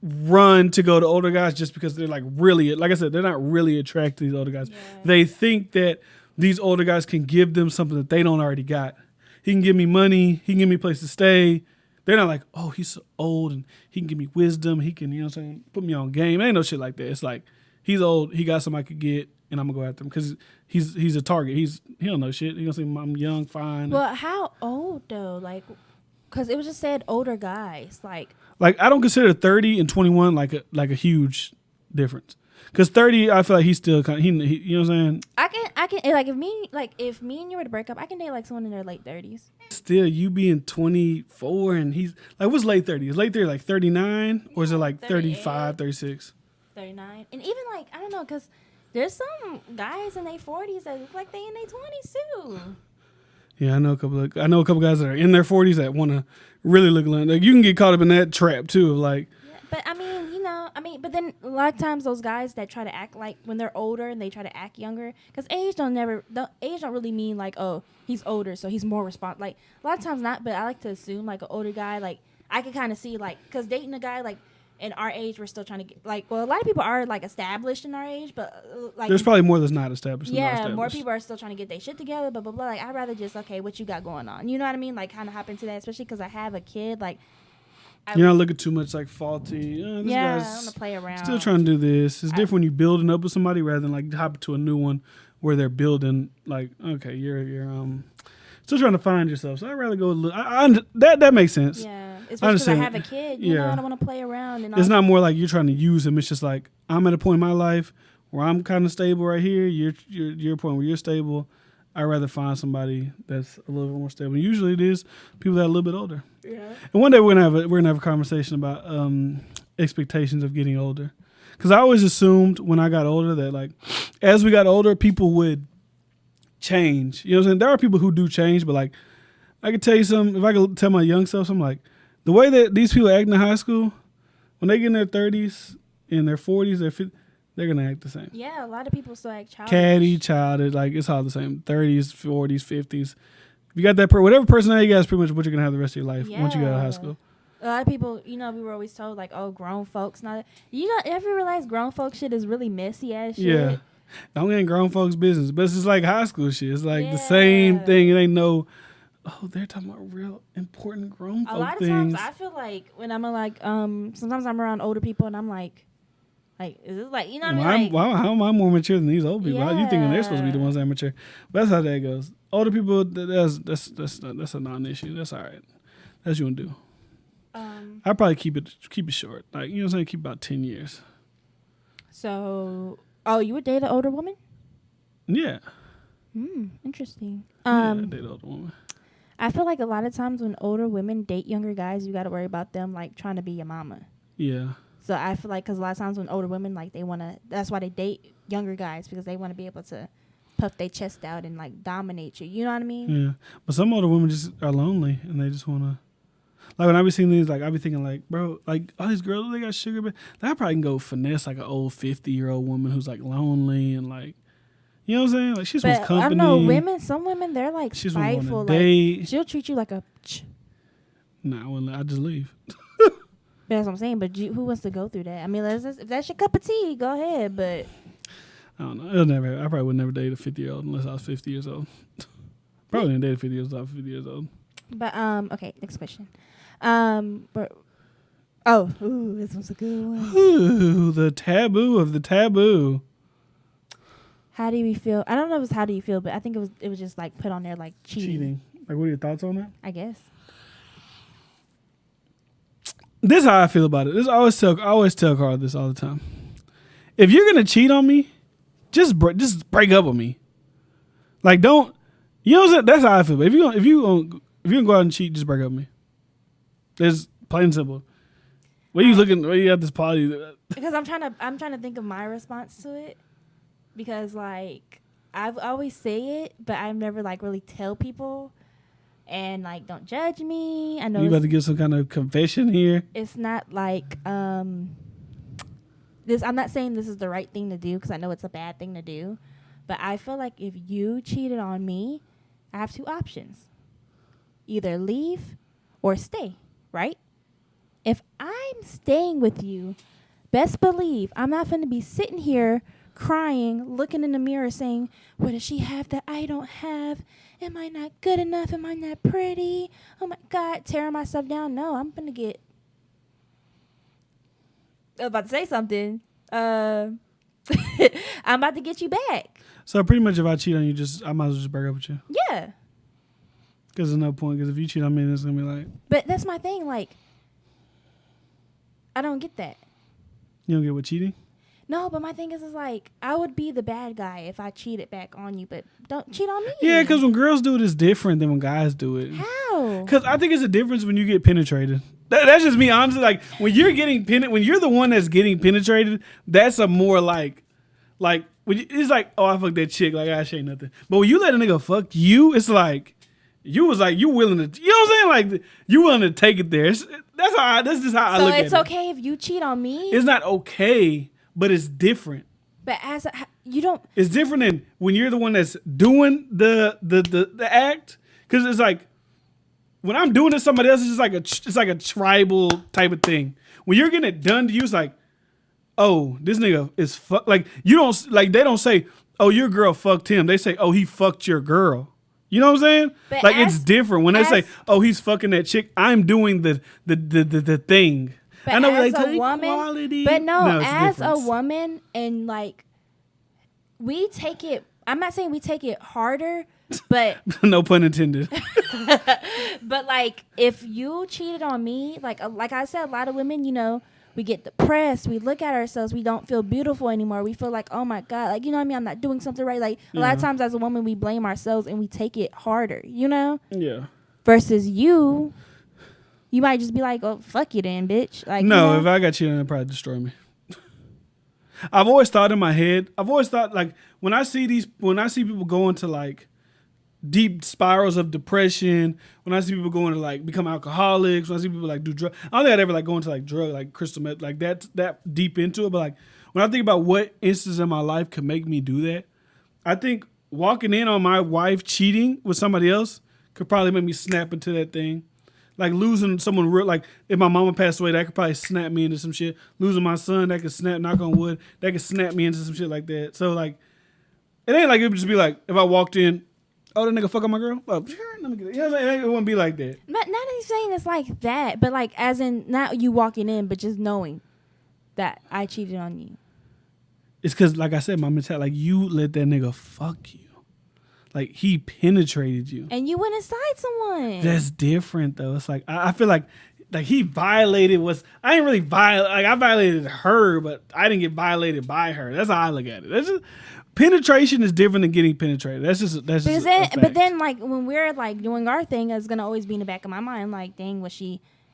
[SPEAKER 1] run to go to older guys just because they're like really, like I said, they're not really attracted to these older guys. Yeah. They think that. These older guys can give them something that they don't already got. He can give me money. He can give me a place to stay. They're not like, oh, he's so old and he can give me wisdom. He can, put me on game. Ain't no shit like that. It's like, he's old. He got something I could get and I'm going to go after him because he's a target. He don't know shit. He going to say, I'm young, fine.
[SPEAKER 2] Well, how old though? Like, because it was just said older guys. Like
[SPEAKER 1] I don't consider 30 and 21 like a huge difference. Because 30, I feel like he's still kind of, you know what I'm saying?
[SPEAKER 2] I can if me and you were to break up, I can date like someone in their late 30s.
[SPEAKER 1] Still, you being 24 and he's like, what's late 30s? Is late 30 like 39 or is it like 35, 36?
[SPEAKER 2] 39. And even like, I don't know, because there's some guys in their 40s that look like they in their 20s too.
[SPEAKER 1] Yeah, I know a couple guys that are in their 40s that want to really look like you can get caught up in that trap too of like.
[SPEAKER 2] Yeah, but I mean, but then a lot of times those guys that try to act like when they're older and they try to act younger, because age don't really mean like, oh, he's older so he's more responsible. Like a lot of times not, but I like to assume like an older guy, like I can kind of see like, because dating a guy like in our age, we're still trying to get like, well, a lot of people are like established in our age, but like
[SPEAKER 1] there's probably more that's not established.
[SPEAKER 2] Yeah, more people are still trying to get their shit together, blah blah blah. Like I'd rather just, okay, what you got going on? You know what I mean? Like kind of hop into that, especially because I have a kid. Like
[SPEAKER 1] you're not looking too much like faulty. This
[SPEAKER 2] yeah,
[SPEAKER 1] guy's
[SPEAKER 2] I'm gonna play around.
[SPEAKER 1] Still trying to do this. It's different when you building up with somebody rather than like hop to a new one where they're building. Like okay, you're still trying to find yourself. So I'd rather go. That makes sense.
[SPEAKER 2] Yeah, especially because I have a kid. You know, I don't want to play around. And
[SPEAKER 1] it's not more like you're trying to use him. It's just like I'm at a point in my life where I'm kind of stable right here. You're a point where you're stable. I'd rather find somebody that's a little bit more stable. And usually it is people that are a little bit older. Yeah. And one day we're gonna have a conversation about expectations of getting older. Because I always assumed when I got older that like as we got older, people would change. You know what I'm saying? There are people who do change, but like I could tell you something. If I could tell my young self, I'm like the way that these people act in high school, when they get in their 30s, in their 40s, their 50s, they're gonna act the same.
[SPEAKER 2] Yeah, a lot of people still act childish.
[SPEAKER 1] Catty, childish, like it's all the same. 30s, 40s, 50s. If you got that whatever personality you got is pretty much what you're gonna have the rest of your life once you get out of high school.
[SPEAKER 2] A lot of people, we were always told like, oh, grown folks, not. You ever realize grown folk shit is really messy ass shit? Yeah,
[SPEAKER 1] don't get in grown folks' business, but it's just like high school shit. It's like the same thing. It ain't no. Oh, they're talking about real important grown folk things. A lot of times,
[SPEAKER 2] I feel like when I'm like, sometimes I'm around older people and I'm like, is this like, you know what I mean?
[SPEAKER 1] How am I more mature than these old people? Yeah. You thinking they're supposed to be the ones that are mature? But that's how that goes. Older people, that's a non-issue. That's all right. That's what you want to do. I'd probably keep it short. Like, you know what I'm saying? Keep about 10 years.
[SPEAKER 2] So, you would date an older woman?
[SPEAKER 1] Yeah.
[SPEAKER 2] Interesting.
[SPEAKER 1] I'd date an older woman.
[SPEAKER 2] I feel like a lot of times when older women date younger guys, you got to worry about them like trying to be your mama. Yeah. So I feel like because a lot of times when older women like that's why they date younger guys, because they want to be able to puff their chest out and like dominate you. You know what I mean? Yeah. But
[SPEAKER 1] some older women just are lonely and they just want to. Like when I be seeing these, like I be thinking like, bro, like all these girls, they got sugar, but I probably can go finesse like an old 50-year-old woman who's like lonely and like. You know what I'm saying? Like she's wants company.
[SPEAKER 2] I don't know, some women, they're like spiteful. Like she'll treat you like a.
[SPEAKER 1] Nah, I just leave.
[SPEAKER 2] That's what I'm saying. But who wants to go through that? I mean, if that's your cup of tea, go ahead. But
[SPEAKER 1] I don't know. I probably would never date a 50-year-old unless I was 50 years old. Probably didn't date a 50 years old. 50 years old.
[SPEAKER 2] But okay, next question. This one's a good one.
[SPEAKER 1] Ooh, the taboo of the taboo.
[SPEAKER 2] How do you feel? I don't know if it's how do you feel, but I think it was just like put on there like cheating.
[SPEAKER 1] Like, what are your thoughts on that?
[SPEAKER 2] I guess.
[SPEAKER 1] This is how I feel about it. I always tell Carl this all the time. If you're gonna cheat on me, just break up with me. Like, don't. You know what I'm saying? That's how I feel. But if you gonna go out and cheat, just break up with me. It's plain and simple. What are you looking? What are you at this party?
[SPEAKER 2] Because I'm trying to think of my response to it. Because like I always say it, but I never like really tell people, and like don't judge me. I know
[SPEAKER 1] you about to give some kind of confession here.
[SPEAKER 2] It's not like this. I'm not saying this is the right thing to do because I know it's a bad thing to do, but I feel like if you cheated on me, I have two options: either leave or stay. Right? If I'm staying with you, best believe I'm not going to be sitting here crying, looking in the mirror saying, what does she have that I don't have? Am I not good enough? Am I not pretty? Oh my God, tearing myself down. No, I'm going to get... I was about to say something. I'm about to get you back.
[SPEAKER 1] So pretty much if I cheat on you, I might as well just break up with you.
[SPEAKER 2] Yeah.
[SPEAKER 1] Because there's no point. Because if you cheat on me, it's going to be like...
[SPEAKER 2] But that's my thing. Like, I don't get that.
[SPEAKER 1] You don't get what cheating?
[SPEAKER 2] No, but my thing is like, I would be the bad guy if I cheated back on you, but don't cheat on me.
[SPEAKER 1] Yeah, because when girls do it, it's different than when guys do it.
[SPEAKER 2] How?
[SPEAKER 1] Because I think it's a difference when you get penetrated. That's just me, honestly. Like, when you're getting when you're the one that's getting penetrated, that's a more like, it's like, oh, I fucked that chick. Like, I ain't nothing. But when you let a nigga fuck you, it's like, you willing to, you know what I'm saying? Like, you willing to take it there. That's just how I look at it.
[SPEAKER 2] So it's okay if you cheat on me?
[SPEAKER 1] It's not okay, but it's different.
[SPEAKER 2] But you don't.
[SPEAKER 1] It's different than when you're the one that's doing the act. Because it's like, when I'm doing it to somebody else, it's like a tribal type of thing. When you're getting it done to you, it's like, oh, this nigga is fuck. Like, you don't, like, they don't say, oh, your girl fucked him. They say, oh, he fucked your girl. You know what I'm saying?
[SPEAKER 2] But
[SPEAKER 1] like, it's different. When they say, oh, he's fucking that chick, I'm doing the thing.
[SPEAKER 2] But
[SPEAKER 1] I know,
[SPEAKER 2] as
[SPEAKER 1] like,
[SPEAKER 2] a woman,
[SPEAKER 1] equality.
[SPEAKER 2] but no, as a
[SPEAKER 1] difference.
[SPEAKER 2] woman, and like, we take it, I'm not saying we take it harder, but
[SPEAKER 1] no pun intended.
[SPEAKER 2] but like, if you cheated on me, like I said, a lot of women, you know, we get depressed, we look at ourselves, we don't feel beautiful anymore, we feel like, oh my God, like, you know what I mean, I'm not doing something right. Like, a lot of times as a woman, we blame ourselves and we take it harder, you know?
[SPEAKER 1] Yeah.
[SPEAKER 2] Versus you might just be like, oh, fuck you then, bitch. Like,
[SPEAKER 1] no,
[SPEAKER 2] you know?
[SPEAKER 1] if I got cheated on, it'd probably destroy me. I've always thought in my head, like, when I see people go into like deep spirals of depression, when I see people going to like become alcoholics, when I see people like do drugs, I don't think I'd ever like go into like drug, like crystal meth, like that deep into it. But like, when I think about what instance in my life could make me do that, I think walking in on my wife cheating with somebody else could probably make me snap into that thing. Like, losing someone real, like, if my mama passed away, that could probably snap me into some shit. Losing my son, that could snap, knock on wood, that could snap me into some shit like that. So, like, it ain't like it would just be like, if I walked in, oh, that nigga fuck on my girl? Oh, sure, let me get it. You know what I'm saying? It wouldn't be like that.
[SPEAKER 2] Not even saying it's like that, but like, as in, not you walking in, but just knowing that I cheated on you.
[SPEAKER 1] It's because, like I said, my mentality, like, you let that nigga fuck you. Like, he penetrated you.
[SPEAKER 2] And you went inside someone.
[SPEAKER 1] That's different, though. It's like, I feel like he violated I ain't really violate. Like, I violated her, but I didn't get violated by her. That's how I look at it. That's just, penetration is different than getting penetrated. That's just a fact.
[SPEAKER 2] But then, like, when we're, like, doing our thing, it's going to always be in the back of my mind, like, dang, was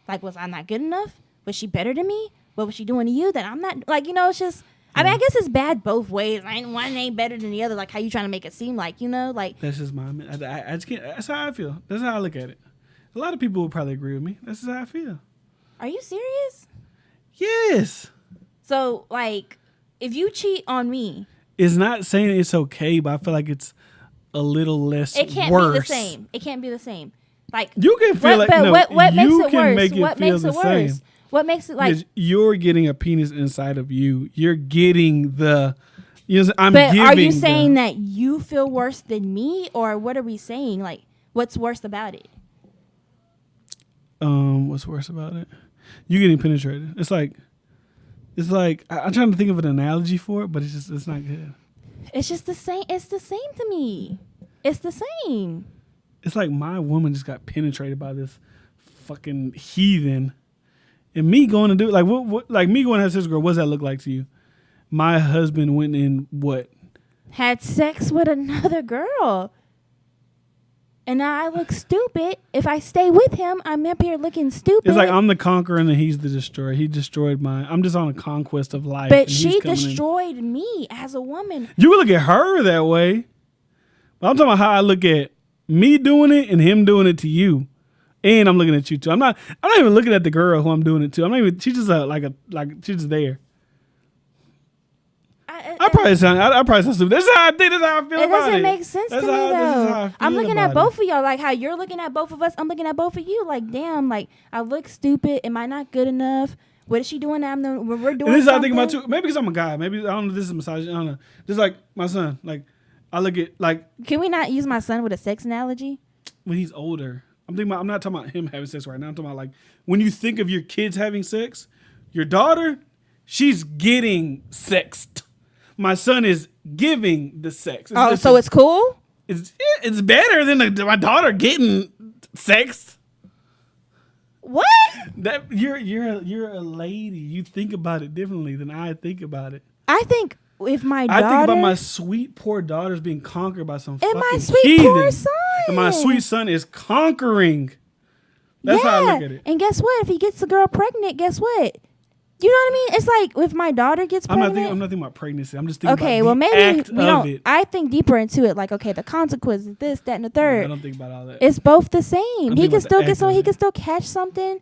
[SPEAKER 2] I not good enough? Was she better than me? What was she doing to you that I'm not? Like, you know, it's just, I mean, I guess it's bad both ways. One ain't better than the other. Like, how you trying to make it seem like, you know? Like,
[SPEAKER 1] that's just my, I just can't, that's how I feel. That's how I look at it. A lot of people will probably agree with me. That's just how I feel.
[SPEAKER 2] are you serious?
[SPEAKER 1] Yes.
[SPEAKER 2] So, like, if you cheat on me,
[SPEAKER 1] It's not saying it's okay, but I feel like it's a little less
[SPEAKER 2] it can't
[SPEAKER 1] worse.
[SPEAKER 2] be the same. It can't be the same. Like,
[SPEAKER 1] You can feel like,
[SPEAKER 2] but
[SPEAKER 1] no,
[SPEAKER 2] what makes
[SPEAKER 1] you
[SPEAKER 2] it
[SPEAKER 1] can
[SPEAKER 2] worse?
[SPEAKER 1] make it
[SPEAKER 2] What
[SPEAKER 1] feel
[SPEAKER 2] makes
[SPEAKER 1] the
[SPEAKER 2] it
[SPEAKER 1] same.
[SPEAKER 2] worse? What makes it like?
[SPEAKER 1] Because you're getting a penis inside of you. You're getting the, you know, I'm
[SPEAKER 2] But
[SPEAKER 1] giving
[SPEAKER 2] are you saying that you feel worse than me, or what are we saying? Like, what's worse about it?
[SPEAKER 1] What's worse about it? You getting penetrated. It's like I'm trying to think of an analogy for it, but it's not good.
[SPEAKER 2] It's just the same. It's the same to me. It's the same.
[SPEAKER 1] It's like my woman just got penetrated by this fucking heathen, and me going to do like what like me going to have sex with a girl. What does that look like to you? My husband went in what?
[SPEAKER 2] Had sex with another girl. And now I look stupid. If I stay with him, I'm up here looking stupid.
[SPEAKER 1] It's like I'm the conqueror and he's the destroyer. He destroyed I'm just on a conquest of life.
[SPEAKER 2] But she destroyed me as a woman.
[SPEAKER 1] You would look at her that way. But I'm talking about how I look at me doing it and him doing it to you. And I'm looking at you too. I'm not even looking at the girl who I'm doing it to. I'm not even, she's just she's just there. I probably sound stupid. That's how I think. That's how I feel about it.
[SPEAKER 2] It doesn't make sense to me though. I'm looking at both
[SPEAKER 1] it.
[SPEAKER 2] of y'all, like how you're looking at both of us. I'm looking at both of you, like damn, like I look stupid. Am I not good enough? What is she doing? When we're doing.
[SPEAKER 1] And this is how I
[SPEAKER 2] something?
[SPEAKER 1] think about too. Maybe because I'm a guy. Maybe I don't know. This is misogyny. I don't know. Just like my son. Like I look at like.
[SPEAKER 2] Can we not use my son with a sex analogy?
[SPEAKER 1] When he's older, I'm not talking about him having sex right now. I'm talking about like when you think of your kids having sex, your daughter, she's getting sexed. My son is giving the sex.
[SPEAKER 2] So it's cool?
[SPEAKER 1] It's better than my daughter getting sex.
[SPEAKER 2] What?
[SPEAKER 1] That you're a lady. You think about it differently than I think about it.
[SPEAKER 2] I think if my daughter,
[SPEAKER 1] I think about my sweet poor daughters being conquered by some
[SPEAKER 2] and
[SPEAKER 1] fucking
[SPEAKER 2] my sweet
[SPEAKER 1] heathen.
[SPEAKER 2] poor son,
[SPEAKER 1] And my sweet son is conquering. That's how I look at it.
[SPEAKER 2] And guess what? If he gets the girl pregnant, guess what? You know what I mean? It's like if my daughter gets pregnant.
[SPEAKER 1] I'm not thinking about pregnancy. I'm just thinking
[SPEAKER 2] Okay,
[SPEAKER 1] about
[SPEAKER 2] well
[SPEAKER 1] the
[SPEAKER 2] maybe
[SPEAKER 1] act
[SPEAKER 2] we
[SPEAKER 1] of
[SPEAKER 2] don't.
[SPEAKER 1] it.
[SPEAKER 2] I think deeper into it, like okay, the consequences, this, that, and the third.
[SPEAKER 1] I don't think about all that.
[SPEAKER 2] It's both the same.
[SPEAKER 1] I'm
[SPEAKER 2] He
[SPEAKER 1] thinking
[SPEAKER 2] can
[SPEAKER 1] about
[SPEAKER 2] still
[SPEAKER 1] the
[SPEAKER 2] get
[SPEAKER 1] act
[SPEAKER 2] some.
[SPEAKER 1] of
[SPEAKER 2] He
[SPEAKER 1] it.
[SPEAKER 2] can still catch something.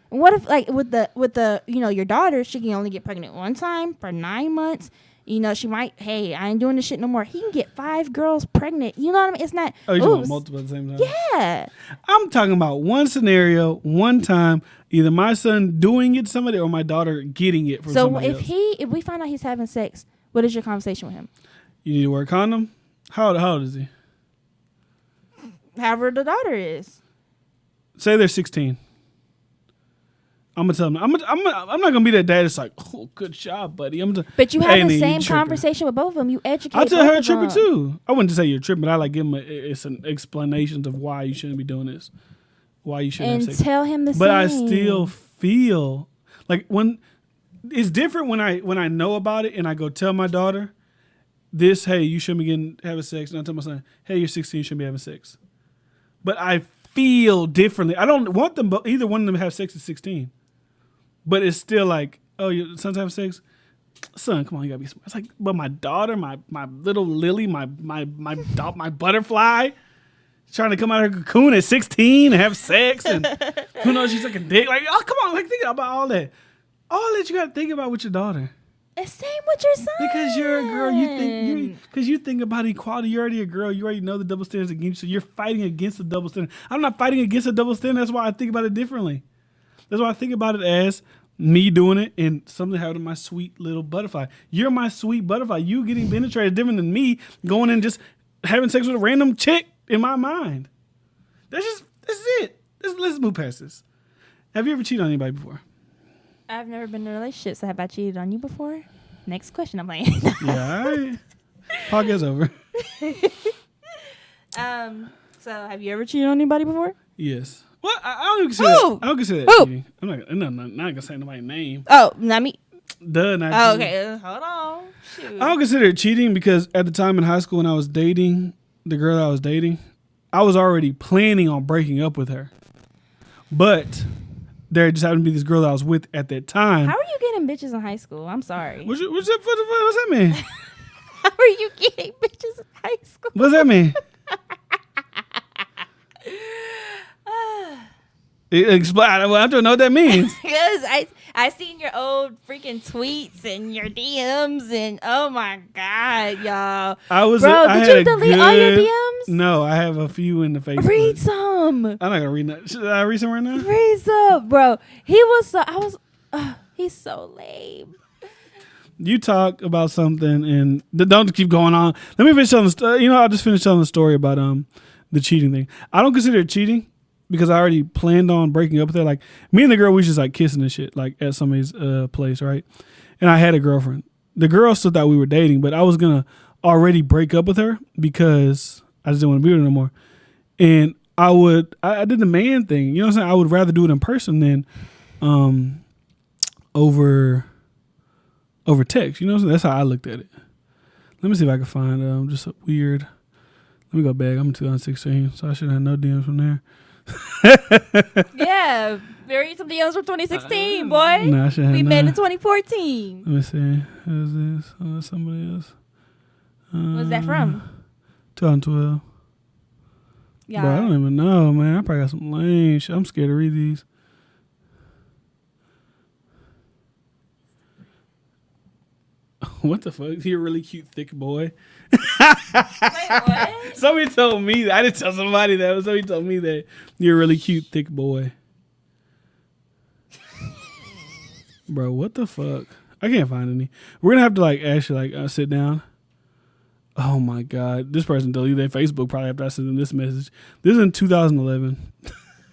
[SPEAKER 2] What if like with the your daughter, she can only get pregnant one time for 9 months. You know, she might. Hey, I ain't doing this shit no more. He can get 5 girls pregnant. You know what I mean? It's not.
[SPEAKER 1] Oh, you're talking about multiple at the same time?
[SPEAKER 2] Yeah.
[SPEAKER 1] I'm talking about one scenario, one time, either my son doing it to somebody or my daughter getting it from
[SPEAKER 2] So
[SPEAKER 1] somebody else.
[SPEAKER 2] if we find out he's having sex, what is your conversation with him?
[SPEAKER 1] You need to wear a condom? How old is he?
[SPEAKER 2] However the daughter is.
[SPEAKER 1] Say they're 16. I'm gonna tell them. I'm not gonna be that dad. It's like, oh, good job, buddy.
[SPEAKER 2] But you have
[SPEAKER 1] Hey,
[SPEAKER 2] the
[SPEAKER 1] you
[SPEAKER 2] same
[SPEAKER 1] tripping.
[SPEAKER 2] conversation with both of them. You educate.
[SPEAKER 1] I'll tell her
[SPEAKER 2] both
[SPEAKER 1] tripping
[SPEAKER 2] of them.
[SPEAKER 1] too. I wouldn't say you're tripping, but I like give him it's an explanations of why you shouldn't be doing this, why you shouldn't
[SPEAKER 2] And
[SPEAKER 1] have sex.
[SPEAKER 2] tell him the same.
[SPEAKER 1] But I still feel like when it's different when I know about it and I go tell my daughter this, hey, you shouldn't be having sex, and I tell my son, hey, you're 16, you shouldn't be having sex. But I feel differently. I don't want them, but either one of them to have sex at 16. But it's still like, oh, your son's having sex? Son, come on, you gotta be smart. It's like, but my daughter, my little Lily, my butterfly, trying to come out of her cocoon at 16 and have sex, and who knows, she's like a dick. Like, oh, come on, like think about all that. All that you gotta think about with your daughter.
[SPEAKER 2] It's same with your son.
[SPEAKER 1] Because you're a girl, you think about equality. You're already a girl. You already know the double standards against you. You're fighting against the double standard. I'm not fighting against a double standard. That's why I think about it differently. That's why I think about it as me doing it and something happened to my sweet little butterfly. You're my sweet butterfly. You getting penetrated different than me going and just having sex with a random chick in my mind. That's it. Let's move past this. Have you ever cheated on anybody before?
[SPEAKER 2] I've never been in a relationship, so have I cheated on you before? Next question, I'm playing.
[SPEAKER 1] Yeah, all right. Podcast over.
[SPEAKER 2] So have you ever cheated on anybody before?
[SPEAKER 1] Yes. Well, I don't consider
[SPEAKER 2] Who?
[SPEAKER 1] that. I don't consider that
[SPEAKER 2] Who?
[SPEAKER 1] cheating. I'm not gonna say nobody's name.
[SPEAKER 2] Oh, not me.
[SPEAKER 1] Duh, not
[SPEAKER 2] Oh,
[SPEAKER 1] cheating.
[SPEAKER 2] okay. Hold on. Shoot.
[SPEAKER 1] I don't consider it cheating because at the time in high school when I was dating the girl that I was dating, I was already planning on breaking up with her. But there just happened to be this girl that I was with at that time.
[SPEAKER 2] How are you getting bitches in high school? I'm sorry.
[SPEAKER 1] What's that mean?
[SPEAKER 2] How are you getting bitches in high school?
[SPEAKER 1] What's that mean? Explain. I have to know what that means.
[SPEAKER 2] Because I seen your old freaking tweets and your DMs and oh my god, y'all. Did you delete all your DMs?
[SPEAKER 1] No, I have a few in the Facebook.
[SPEAKER 2] Read some.
[SPEAKER 1] I'm not gonna read that. Should I read some right now?
[SPEAKER 2] Read some, bro. He's so lame.
[SPEAKER 1] You talk about something and don't keep going on. Let me finish telling the story. I'll just finish telling the story about the cheating thing. I don't consider it cheating because I already planned on breaking up with her. Like me and the girl, we just like kissing and shit, like at somebody's place, right? And I had a girlfriend. The girl still thought we were dating, but I was gonna already break up with her because I just didn't want to be with her no more. And I did the man thing. You know what I'm saying? I would rather do it in person than over text. You know what I'm saying? That's how I looked at it. Let me see if I can find just a weird. Let me go back. I'm in 2016, so I should have no DMs from there.
[SPEAKER 2] Yeah, very some DMs from 2016, boy.
[SPEAKER 1] Nah, I should have
[SPEAKER 2] We
[SPEAKER 1] no.
[SPEAKER 2] met in 2014.
[SPEAKER 1] Let me see. Who's this? Oh, that's somebody else.
[SPEAKER 2] What's that from?
[SPEAKER 1] 2012.
[SPEAKER 2] Yeah.
[SPEAKER 1] Bro, I don't even know, man. I probably got some lame shit. I'm scared to read these. What the fuck? You're a really cute, thick boy.
[SPEAKER 2] Wait, what?
[SPEAKER 1] Somebody told me that. I didn't tell somebody that, but somebody told me that you're a really cute, thick boy. Bro, what the fuck? I can't find any. We're gonna have to actually sit down. Oh my god, this person deleted their Facebook probably after I sent them this message. This is in 2011.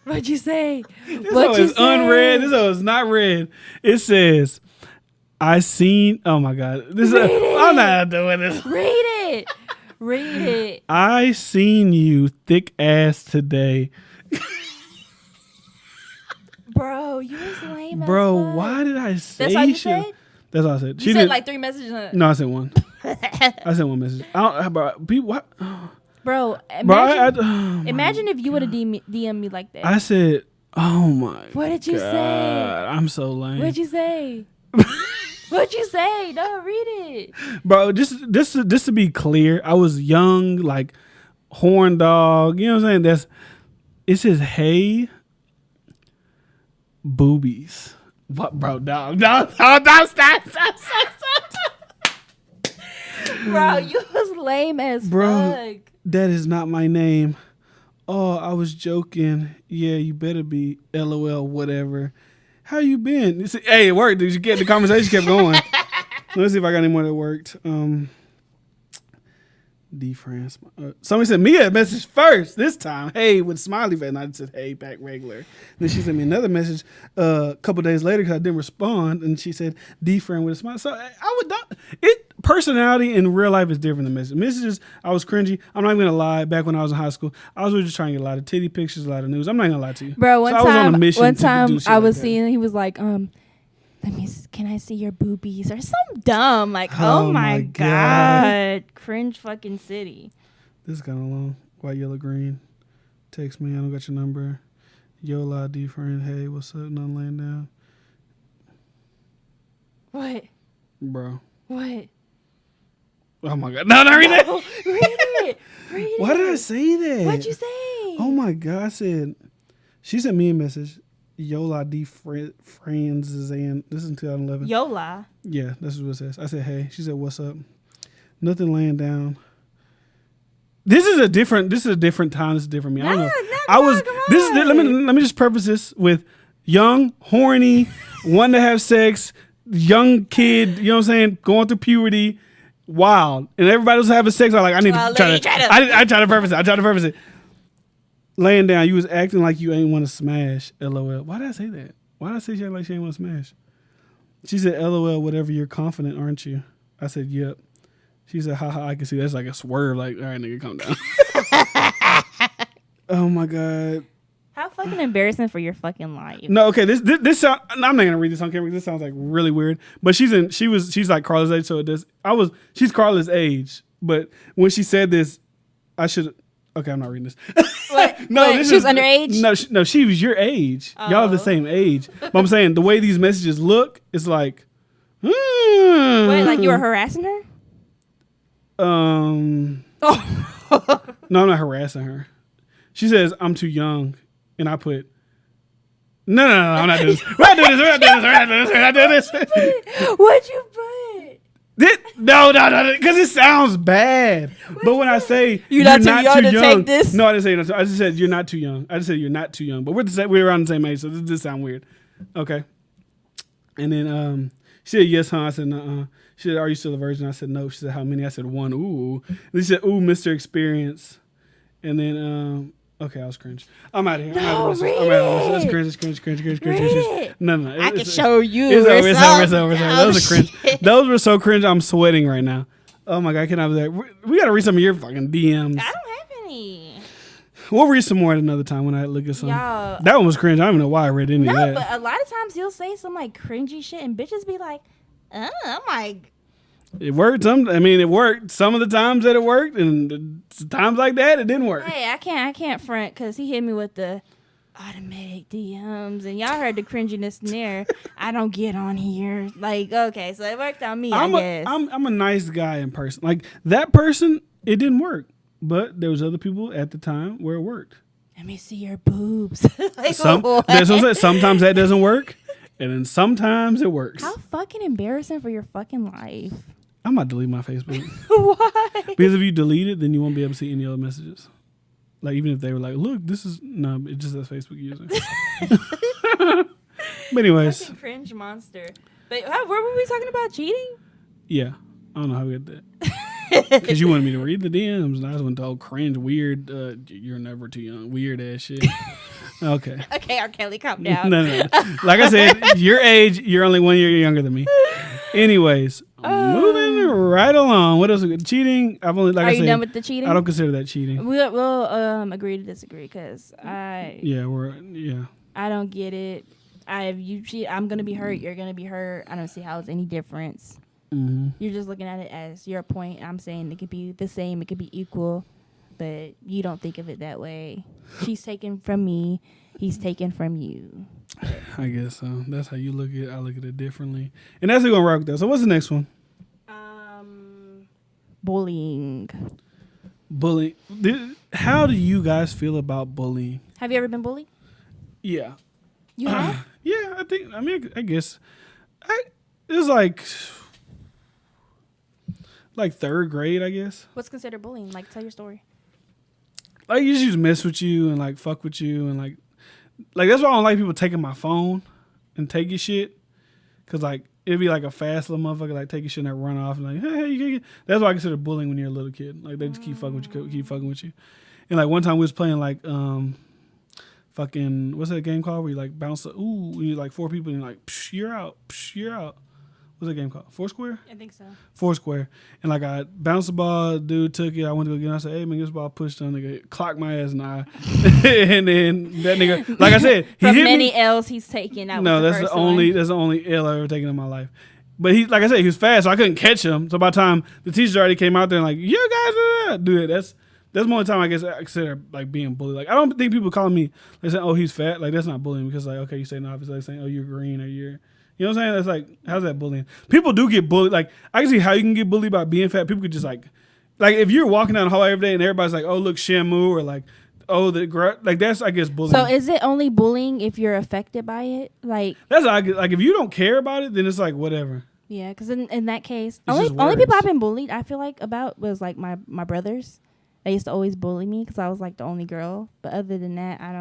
[SPEAKER 2] What'd you say?
[SPEAKER 1] This one is unread. This one is not read. It says, "I seen." Oh my god, I'm not doing this.
[SPEAKER 2] Read it. Read it.
[SPEAKER 1] I seen you thick ass today.
[SPEAKER 2] Bro, you was lame.
[SPEAKER 1] Bro,
[SPEAKER 2] as fuck.
[SPEAKER 1] why did I say
[SPEAKER 2] That's how you
[SPEAKER 1] shit?
[SPEAKER 2] said?
[SPEAKER 1] That's all I said.
[SPEAKER 2] You said like 3 messages.
[SPEAKER 1] No, I sent one. I sent one message. I don't, bro, people, what?
[SPEAKER 2] Bro, imagine if you would have DM'd me like that.
[SPEAKER 1] I said, oh my
[SPEAKER 2] What did you
[SPEAKER 1] God,
[SPEAKER 2] say?
[SPEAKER 1] I'm so lame.
[SPEAKER 2] What'd you say? What'd you say? No, read it.
[SPEAKER 1] Bro, just to be clear, I was young, like horn dog. You know what I'm saying? It says, hey, boobies. What, bro? No, stop.
[SPEAKER 2] Bro, you was lame as fuck.
[SPEAKER 1] That is not my name. Oh, I was joking. Yeah, you better be LOL, whatever. How you been? Hey, it worked. Did you get the conversation kept going? Let's see if I got any more that worked. DiFran's. Somebody sent me a message first this time. Hey, with smiley face. And I said, hey, back regular. Then she sent me another message a couple days later because I didn't respond. And she said, DiFran with a smile. So I would not. Personality in real life is different than messages. Messages, I was cringy. I'm not going to lie. Back when I was in high school, I was really just trying to get a lot of titty pictures, a lot of news. I'm not going to lie to you.
[SPEAKER 2] Bro, one time I was
[SPEAKER 1] like
[SPEAKER 2] seeing, he was like, can I see your boobies or something dumb? Like, oh my God. Cringe fucking city.
[SPEAKER 1] This is kind of long. White, yellow, green. Text me. I don't got your number. Yola, DiFran. Hey, what's up? Nothing laying down.
[SPEAKER 2] What?
[SPEAKER 1] Bro.
[SPEAKER 2] What?
[SPEAKER 1] Oh my God. No, read it.
[SPEAKER 2] Read it.
[SPEAKER 1] Why did I say that?
[SPEAKER 2] What'd you say?
[SPEAKER 1] Oh my God. She sent me a message. Yola DiFran's and this is in 2011.
[SPEAKER 2] Yola.
[SPEAKER 1] Yeah, this is what it says. I said, hey. She said, what's up? Nothing laying down. This is a different time. This is different me. I don't know. Let me just preface this with young, horny, wanting to have sex, young kid, you know what I'm saying, going through puberty, wild. And everybody was having sex. I'm like, I try to preface it. Laying down, you was acting like you ain't want to smash. LOL. Why did I say that? Why did I say she acted like she ain't want to smash? She said, LOL, whatever, you're confident, aren't you? I said, yep. She said, haha, I can see that's like a swerve. Like, all right, nigga, calm down. Oh my God.
[SPEAKER 2] How fucking embarrassing for your fucking life.
[SPEAKER 1] No, okay, this sound, I'm not gonna read this on camera. This sounds like really weird. But she's like Carla's age, so it does. She's Carla's age, but when she said this, okay, I'm not reading this.
[SPEAKER 2] What? She was underage?
[SPEAKER 1] No, she was your age. Oh. Y'all are the same age. But I'm saying the way these messages look, it's like,
[SPEAKER 2] Wait, like you were harassing her?
[SPEAKER 1] Oh. No, I'm not harassing her. She says, I'm too young. And I put, no, I'm not doing this. We're not doing this.
[SPEAKER 2] What'd you put?
[SPEAKER 1] No, because it sounds bad. But when I say
[SPEAKER 2] you're not too young to take this,
[SPEAKER 1] no, I didn't say that. I just said you're not too young. I just said you're not too young. But we're around the same age, so this sound weird. Okay. And then she said yes, huh? I said nuh-uh. She said, are you still a virgin? I said no. She said how many? I said 1. Ooh. And she said, ooh, Mr. Experience. And then okay, I was cringe. I'm out of here.
[SPEAKER 2] No,
[SPEAKER 1] I'm out. That's cringe. No.
[SPEAKER 2] I can show you.
[SPEAKER 1] It's over. Those are cringe. Those were so cringe. I'm sweating right now. Oh my God, I cannot believe that. We got to read some of your fucking DMs.
[SPEAKER 2] I don't have any.
[SPEAKER 1] We'll read some more at another time when I look at some.
[SPEAKER 2] Y'all,
[SPEAKER 1] that one was cringe. I don't even know why I read any of that.
[SPEAKER 2] No, but a lot of times he'll say some like cringy shit and bitches be like, I'm like.
[SPEAKER 1] It worked. It worked some of the times that it worked, and times like that it didn't work.
[SPEAKER 2] Hey, I can't front because he hit me with the automatic DMs, and y'all heard the cringiness in there. I don't get on here. Like, okay, so it worked on me. I guess
[SPEAKER 1] I'm a nice guy in person. Like that person, it didn't work, but there was other people at the time where it worked.
[SPEAKER 2] Let me see your boobs. Like,
[SPEAKER 1] sometimes that doesn't work, and then sometimes it works.
[SPEAKER 2] How fucking embarrassing for your fucking life.
[SPEAKER 1] I'm about to delete my Facebook.
[SPEAKER 2] Why?
[SPEAKER 1] Because if you delete it, then you won't be able to see any other messages. Like, even if they were like, look, this is... No, it just says Facebook user. But anyways.
[SPEAKER 2] Fucking cringe monster. But where were we talking about? Cheating?
[SPEAKER 1] Yeah. I don't know how we got that. Because you wanted me to read the DMs, and I just went to all cringe, weird, you're never too young, weird ass shit. Okay.
[SPEAKER 2] Okay, R. Kelly, calm down.
[SPEAKER 1] No. Like I said, your age, you're only 1 year younger than me. Anyways, moving right along. What else? Cheating. I've only
[SPEAKER 2] Are you done with the cheating?
[SPEAKER 1] I don't consider that cheating.
[SPEAKER 2] We'll agree to disagree because I don't get it. If you cheat, I'm gonna be hurt. You're gonna be hurt. I don't see how it's any difference.
[SPEAKER 1] Mm-hmm.
[SPEAKER 2] You're just looking at it as your point. I'm saying it could be the same. It could be equal, but you don't think of it that way. She's taken from me. He's taken from you.
[SPEAKER 1] I guess so. That's how you look at it. I look at it differently. And that's gonna rock with that. So what's the next one?
[SPEAKER 2] Bullying.
[SPEAKER 1] Bullying. How do you guys feel about bullying?
[SPEAKER 2] Have you ever been bullied?
[SPEAKER 1] Yeah.
[SPEAKER 2] You have?
[SPEAKER 1] Yeah, I mean, I guess. It was like third grade, I guess.
[SPEAKER 2] What's considered bullying? Like, tell your story.
[SPEAKER 1] Like, you just mess with you and, like, fuck with you. And, like that's why I don't like people taking my phone and take your shit. Because, like, it'd be, like, a fast little motherfucker, like, take your shit and like, run off. And, like, hey, you get. That's why I consider bullying when you're a little kid. Like, they just keep fucking with you. And, like, one time we was playing, like, fucking, what's that game called where you, like, bounce, you, like, 4 people and you're like, psh, you're out, psh, you're out. What's that game called? Foursquare?
[SPEAKER 2] I think so. Foursquare.
[SPEAKER 1] And, like, I bounced the ball, dude took it, I went to go get it, I said, hey, man, this ball pushed on, nigga, clocked my ass, and and then that nigga, like I said, he
[SPEAKER 2] From
[SPEAKER 1] hit
[SPEAKER 2] many
[SPEAKER 1] me.
[SPEAKER 2] L's he's taken.
[SPEAKER 1] No, that's the only L I ever taken in my life. But he, like I said, he was fast, so I couldn't catch him. So by the time the teacher already came out there and like, you guys do it. That's the only time I guess I consider like being bullied. Like, I don't think people calling me, they say, oh, he's fat. Like, that's not bullying because, like, okay, you say no, it's like saying, oh, you're green or you're, you know what I'm saying? That's like, how's that bullying? People do get bullied. Like, I can see how you can get bullied by being fat. People could just like if you're walking down the hallway every day and everybody's like, oh, look, Shamu, or like, oh, like that's, I guess, bullying.
[SPEAKER 2] So is it only bullying if you're affected by it? Like,
[SPEAKER 1] that's like if you don't care about it, then it's like whatever.
[SPEAKER 2] Yeah, because in that case,
[SPEAKER 1] It's
[SPEAKER 2] only people I've been bullied, I feel like, about was like my brothers. They used to always bully me because I was like the only girl. But other than that, I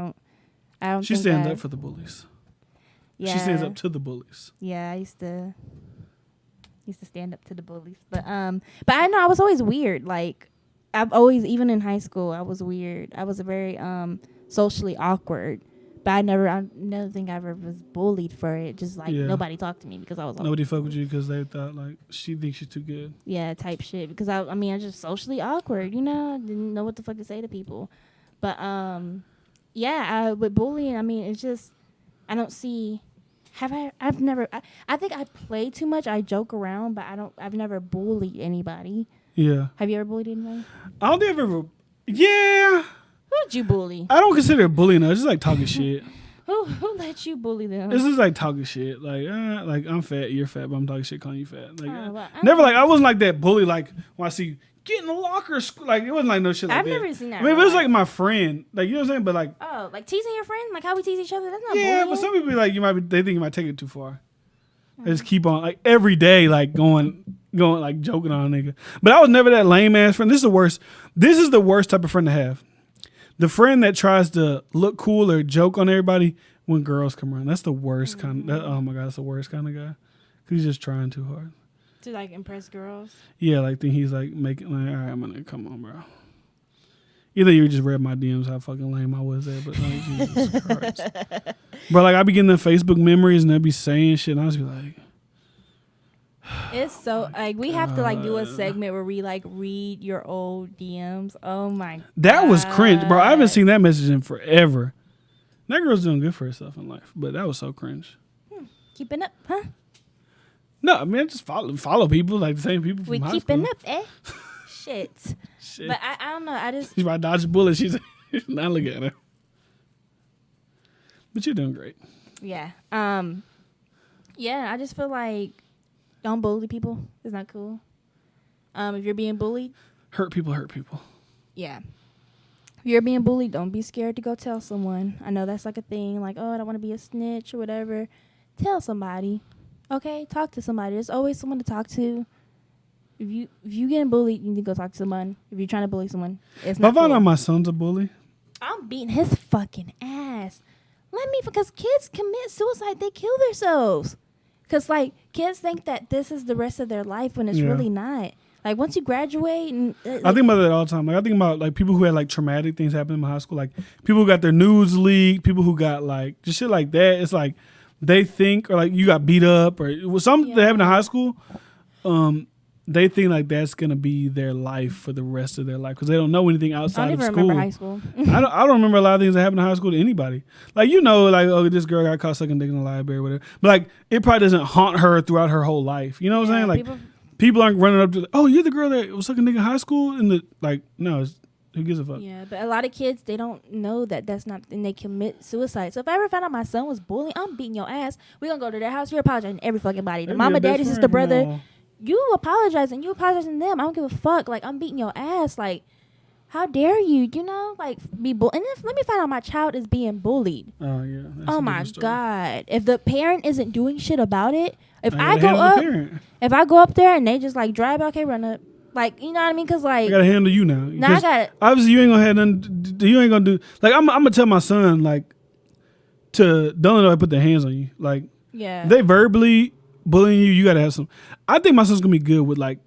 [SPEAKER 2] don't.
[SPEAKER 1] She stands up for the bullies.
[SPEAKER 2] Yeah,
[SPEAKER 1] she stands up to the bullies.
[SPEAKER 2] Yeah, I used to stand up to the bullies. But I know I was always weird. Like, I've always, even in high school, I was weird. I was very socially awkward. But I never think I ever was bullied for it. Just like nobody talked to me because I was
[SPEAKER 1] nobody fuck with you because they thought like she thinks she's too good.
[SPEAKER 2] Yeah, type shit. Because I mean, I was just socially awkward. You know, didn't know what the fuck to say to people. But with bullying, I mean, it's just I don't see. I've never. I think I play too much. I joke around, but I've never bullied anybody.
[SPEAKER 1] Yeah.
[SPEAKER 2] Have you ever bullied anybody?
[SPEAKER 1] I don't think I've ever. Yeah.
[SPEAKER 2] Who did you bully?
[SPEAKER 1] I don't consider it bullying. Though. It's just like talking shit.
[SPEAKER 2] Who let you bully them?
[SPEAKER 1] This is like talking shit. Like I'm fat, you're fat, but I'm talking shit, calling you fat. Like never like I wasn't like that bully. Like when I see you get in the locker, like it wasn't like no shit like
[SPEAKER 2] I've
[SPEAKER 1] that.
[SPEAKER 2] never seen that.
[SPEAKER 1] I mean, it was like my friend, like you know what I'm saying, but like
[SPEAKER 2] like teasing your friend, like how we tease each other. That's not
[SPEAKER 1] bullying. But some people be like they think you might take it too far. They just keep on like every day like going like joking on a nigga. But I was never that lame ass friend. This is the worst. This is the worst type of friend to have. The friend that tries to look cool or joke on everybody when girls come around. That's the worst kind of, oh my God, that's the worst kind of guy. 'Cause he's just trying too hard.
[SPEAKER 2] To like impress girls? Yeah,
[SPEAKER 1] like think he's like making, like, all right, I'm gonna come on, bro. Either you just read my DMs how fucking lame I was there, but like, Jesus Christ. Bro, like I be getting the Facebook memories and they be saying shit and I just be like,
[SPEAKER 2] it's so like we have to like do a segment where we like read your old DMs. Oh my God.
[SPEAKER 1] That was cringe, bro. I haven't seen that message in forever. That girl's doing good for herself in life, but that was so cringe.
[SPEAKER 2] Keeping up, huh?
[SPEAKER 1] No, I mean just follow people like the same people from high school.
[SPEAKER 2] We keeping up, eh? Shit. But I don't know. I just
[SPEAKER 1] she's about to dodge a bullet. She's not looking at her. But you're doing great.
[SPEAKER 2] Yeah. Yeah. I just feel like don't bully people. It's not cool. If you're being bullied,
[SPEAKER 1] hurt people.
[SPEAKER 2] Yeah. If you're being bullied, don't be scared to go tell someone. I know that's like a thing. Like, oh, I don't want to be a snitch or whatever. Tell somebody. Okay, talk to somebody. There's always someone to talk to. If you getting bullied, you need to go talk to someone. If you're trying to bully someone, it's not.
[SPEAKER 1] If I find out my son's a bully,
[SPEAKER 2] I'm beating his fucking ass. Because kids commit suicide, they kill themselves. Because like kids think that this is the rest of their life when it's really not. Like once you graduate, and
[SPEAKER 1] I think about that all the time. Like I think about like people who had like traumatic things happen in my high school. Like people who got their nudes leaked, people who got like just shit like that. It's like they think or like you got beat up or it was something that happened in high school. they think like that's gonna be their life for the rest of their life because they don't know anything
[SPEAKER 2] I
[SPEAKER 1] outside
[SPEAKER 2] don't
[SPEAKER 1] of
[SPEAKER 2] even
[SPEAKER 1] school.
[SPEAKER 2] remember high school.
[SPEAKER 1] I don't remember a lot of things that happened in high school to anybody. Like like oh this girl got caught sucking dick in the library or whatever. But like it probably doesn't haunt her throughout her whole life. You know what I'm saying? Like people aren't running up to oh you're the girl that was sucking dick in high school and no who gives a fuck?
[SPEAKER 2] Yeah, but a lot of kids they don't know that that's not and they commit suicide. So if I ever found out my son was bullying, I'm beating your ass. We gonna go to their house. You're apologizing to every fucking body. The mama, daddy, sister, brother.
[SPEAKER 1] No.
[SPEAKER 2] You apologizing. You apologizing to them. I don't give a fuck. Like I'm beating your ass. Like how dare you? You know, like be bullied. And then let me find out my child is being bullied.
[SPEAKER 1] Oh yeah.
[SPEAKER 2] Oh my god! If the parent isn't doing shit about it, if I go up there and they just like drive, okay, run up. Like, you know what I mean? Because, like...
[SPEAKER 1] I got to handle you now.
[SPEAKER 2] Now I got it.
[SPEAKER 1] Obviously, you ain't going to have nothing... You ain't going to do... Like, I'm going to tell my son, like, don't let nobody put their hands on you. Like,
[SPEAKER 2] yeah.
[SPEAKER 1] If they verbally bullying you, you got to have some... I think my son's going to be good with, like,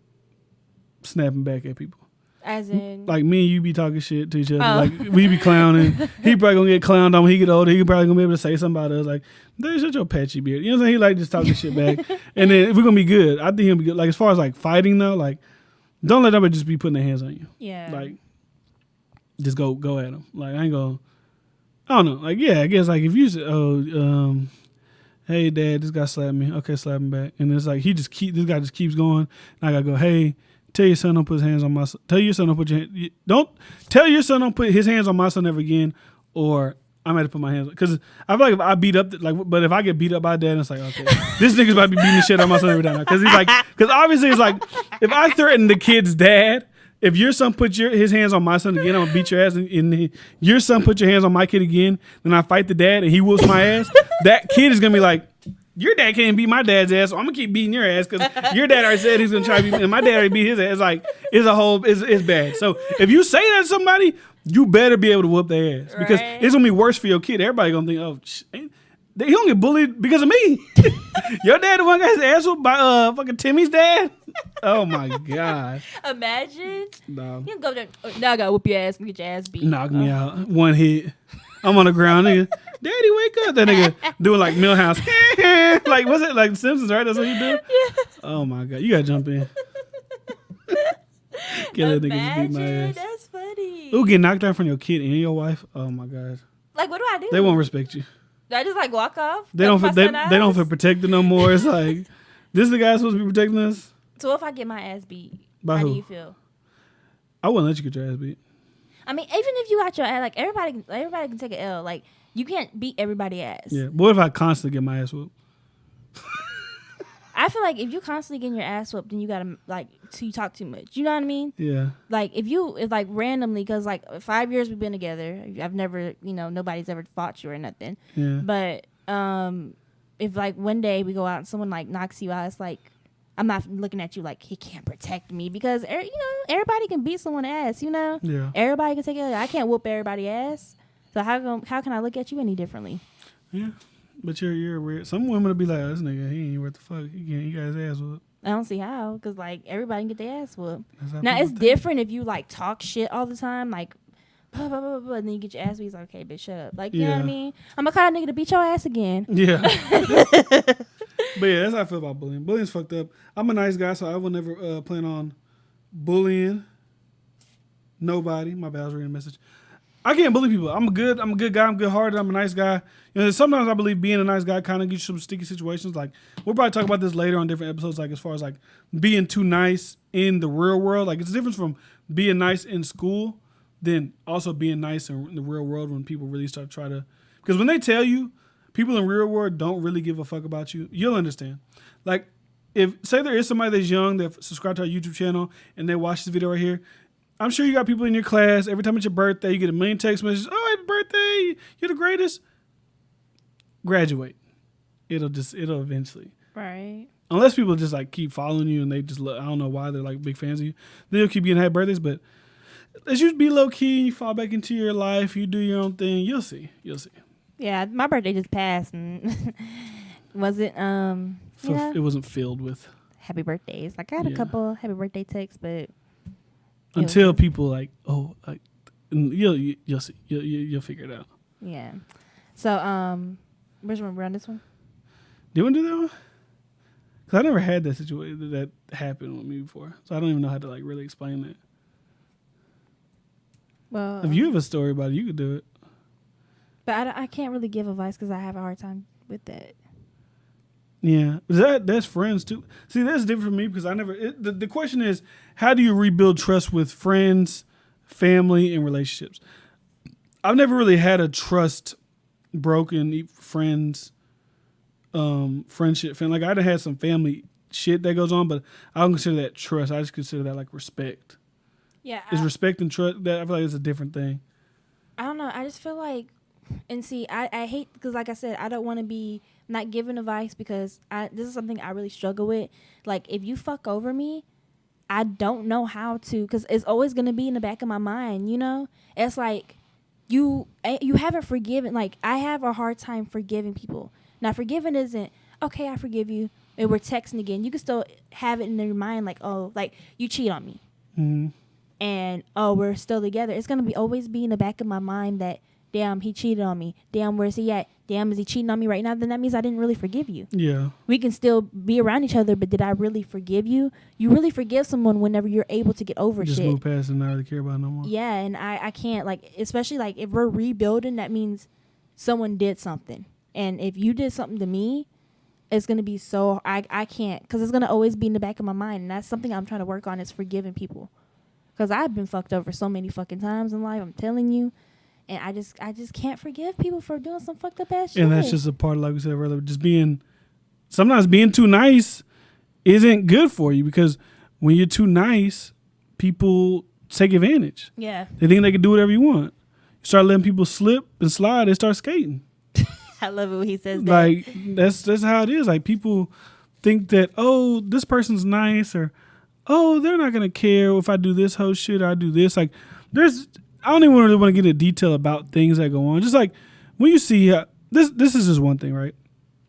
[SPEAKER 1] snapping back at people.
[SPEAKER 2] As in...
[SPEAKER 1] Like, me and you be talking shit to each other. Oh. Like, we be clowning. He probably going to get clowned on when he get older. He probably going to be able to say something about us. Like, shut your patchy beard. You know what I'm saying? He, like, just talking shit back. And then if we're going to be good, I think he'll be good. Like, as far as, like, fighting, though, like... Don't let nobody just be putting their hands on you.
[SPEAKER 2] Yeah.
[SPEAKER 1] Like, just go at them. Like, I ain't gonna... I don't know. Like, yeah, I guess, like, if you say, hey, Dad, this guy slapped me. Okay, slap him back. And it's like, this guy just keeps going. And I gotta go, hey, tell your son don't put his hands on my son. Tell your son don't put his hands on my son ever again, or I'm gonna put my hands on. Because I feel like if I beat up, but if I get beat up by Dad, it's like, okay, this nigga's about to be beating the shit out of my son every time. Because obviously it's like, if I threaten the kid's dad, if your son put his hands on my son again, I'm gonna beat your ass. And your son put your hands on my kid again, then I fight the dad and he whoops my ass. That kid is gonna be like, your dad can't beat my dad's ass, so I'm gonna keep beating your ass because your dad already said he's gonna try to beat me, and my dad already beat his ass. Like, it's bad. So if you say that to somebody, you better be able to whoop their ass because it's gonna be worse for your kid. Everybody gonna think, oh, he don't get bullied because of me. Your dad the one got his ass whooped by fucking Timmy's dad. Oh my god!
[SPEAKER 2] Imagine.
[SPEAKER 1] No.
[SPEAKER 2] You can go there. Now I gotta whoop your ass and get your ass beat.
[SPEAKER 1] Knock me out. One hit. I'm on the ground, nigga. Daddy, wake up. That nigga doing like Millhouse. Like, what's it? Like Simpsons, right? That's what you do?
[SPEAKER 2] Yeah.
[SPEAKER 1] Oh my god. You gotta jump in. Get that nigga just beat my ass.
[SPEAKER 2] That's funny.
[SPEAKER 1] Ooh, get knocked out from your kid and your wife. Oh my god.
[SPEAKER 2] Like, what do I do?
[SPEAKER 1] They won't respect you.
[SPEAKER 2] Do I just like walk off?
[SPEAKER 1] They don't feel protected no more. It's like, this is the guy supposed to be protecting us?
[SPEAKER 2] So if I get my ass beat,
[SPEAKER 1] by
[SPEAKER 2] how
[SPEAKER 1] who?
[SPEAKER 2] do you feel?
[SPEAKER 1] I wouldn't let you get your ass beat.
[SPEAKER 2] I mean, even if you got your ass, like everybody can take an L. Like, you can't beat everybody's ass.
[SPEAKER 1] Yeah. What if I constantly get my ass whooped?
[SPEAKER 2] I feel like if you constantly getting your ass whooped, then you gotta you talk too much. You know what I mean?
[SPEAKER 1] Yeah.
[SPEAKER 2] Like if like randomly, because like 5 years we've been together, I've never, nobody's ever fought you or nothing.
[SPEAKER 1] Yeah.
[SPEAKER 2] But if like one day we go out and someone like knocks you out, it's like I'm not looking at you like he can't protect me because everybody can beat someone's ass.
[SPEAKER 1] Yeah.
[SPEAKER 2] Everybody can take it. I can't whoop everybody's ass. So how can I look at you any differently?
[SPEAKER 1] Yeah. But you're weird. Some women will be like, oh, this nigga, he ain't worth the fuck. He got his ass whooped.
[SPEAKER 2] I don't see how, because like everybody can get their ass whooped. Now it's different if you like talk shit all the time, like blah, blah, blah, blah, and then you get your ass beat. It's like, okay, bitch, shut up. Like, you know what I mean? I'm gonna call that nigga to beat your ass again.
[SPEAKER 1] Yeah. But yeah, that's how I feel about bullying. Bullying's fucked up. I'm a nice guy, so I will never plan on bullying nobody. My bad, I was reading a message. I can't bully people. I'm a good guy. I'm good-hearted. I'm a nice guy. Sometimes I believe being a nice guy kind of gets you some sticky situations. Like, we'll probably talk about this later on different episodes, like as far as like being too nice in the real world. Like, it's a difference from being nice in school than also being nice in the real world when people really start because when they tell you people in the real world don't really give a fuck about you, you'll understand. Like, say there is somebody that's young that subscribed to our YouTube channel and they watch this video right here, I'm sure you got people in your class, every time it's your birthday, you get a million text messages, oh, happy birthday, you're the greatest. Graduate. It'll eventually.
[SPEAKER 2] Right.
[SPEAKER 1] Unless people just like keep following you and they just, I don't know why they're like big fans of you. They'll keep getting happy birthdays, but as you be low key, you fall back into your life, you do your own thing, you'll see.
[SPEAKER 2] Yeah, my birthday just passed and was it,
[SPEAKER 1] it wasn't filled with
[SPEAKER 2] happy birthdays. Like I had a couple happy birthday texts, but
[SPEAKER 1] until people like, oh, like, you'll see, you'll figure it out.
[SPEAKER 2] Yeah. So, where's one? We're on this one.
[SPEAKER 1] Do you want to do that one? Because I never had that situation that happened with me before. So I don't even know how to like really explain that.
[SPEAKER 2] Well,
[SPEAKER 1] If you have a story about it, you could do it.
[SPEAKER 2] but I can't really give advice because I have a hard time with that.
[SPEAKER 1] Yeah, that's friends too. See, that's different for me because I never. The question is, how do you rebuild trust with friends, family, and relationships? I've never really had a trust broken friends, friendship. Like I done had some family shit that goes on, but I don't consider that trust. I just consider that like respect.
[SPEAKER 2] Yeah,
[SPEAKER 1] Is respect and trust that I feel like it's a different thing.
[SPEAKER 2] I don't know. I just feel like, and see, I hate because like I said, I don't want to be not giving advice because this is something I really struggle with. Like if you fuck over me, I don't know how to because it's always gonna be in the back of my mind. You know, it's like you haven't forgiven. Like I have a hard time forgiving people. Now forgiving isn't okay. I forgive you. And we're texting again. You can still have it in your mind like, oh, like you cheat on me.
[SPEAKER 1] Mm-hmm.
[SPEAKER 2] And oh, we're still together. It's gonna always be in the back of my mind that damn, he cheated on me. Damn, where's he at? Damn, is he cheating on me right now? Then that means I didn't really forgive you.
[SPEAKER 1] Yeah,
[SPEAKER 2] we can still be around each other, but did I really forgive you? You really forgive someone whenever you're able to get over
[SPEAKER 1] just
[SPEAKER 2] shit.
[SPEAKER 1] move past and not really care about it no more.
[SPEAKER 2] Yeah, and I can't like, especially like if we're rebuilding, that means someone did something, and if you did something to me, it's gonna be so I can't because it's gonna always be in the back of my mind, and that's something I'm trying to work on is forgiving people. Because I've been fucked over so many fucking times in life, I'm telling you. And I just can't forgive people for doing some fucked up ass shit.
[SPEAKER 1] And that's just a part, like we said earlier, just sometimes being too nice isn't good for you because when you're too nice, people take advantage.
[SPEAKER 2] Yeah.
[SPEAKER 1] They think they can do whatever you want. You start letting people slip and slide, they start skating.
[SPEAKER 2] I love it when he says that.
[SPEAKER 1] Like, that's how it is. Like, people think that, oh, this person's nice or, oh, they're not going to care if I do this whole shit or I do this. Like, I don't even really want to get into detail about things that go on. Just like when you see, this is just one thing, right?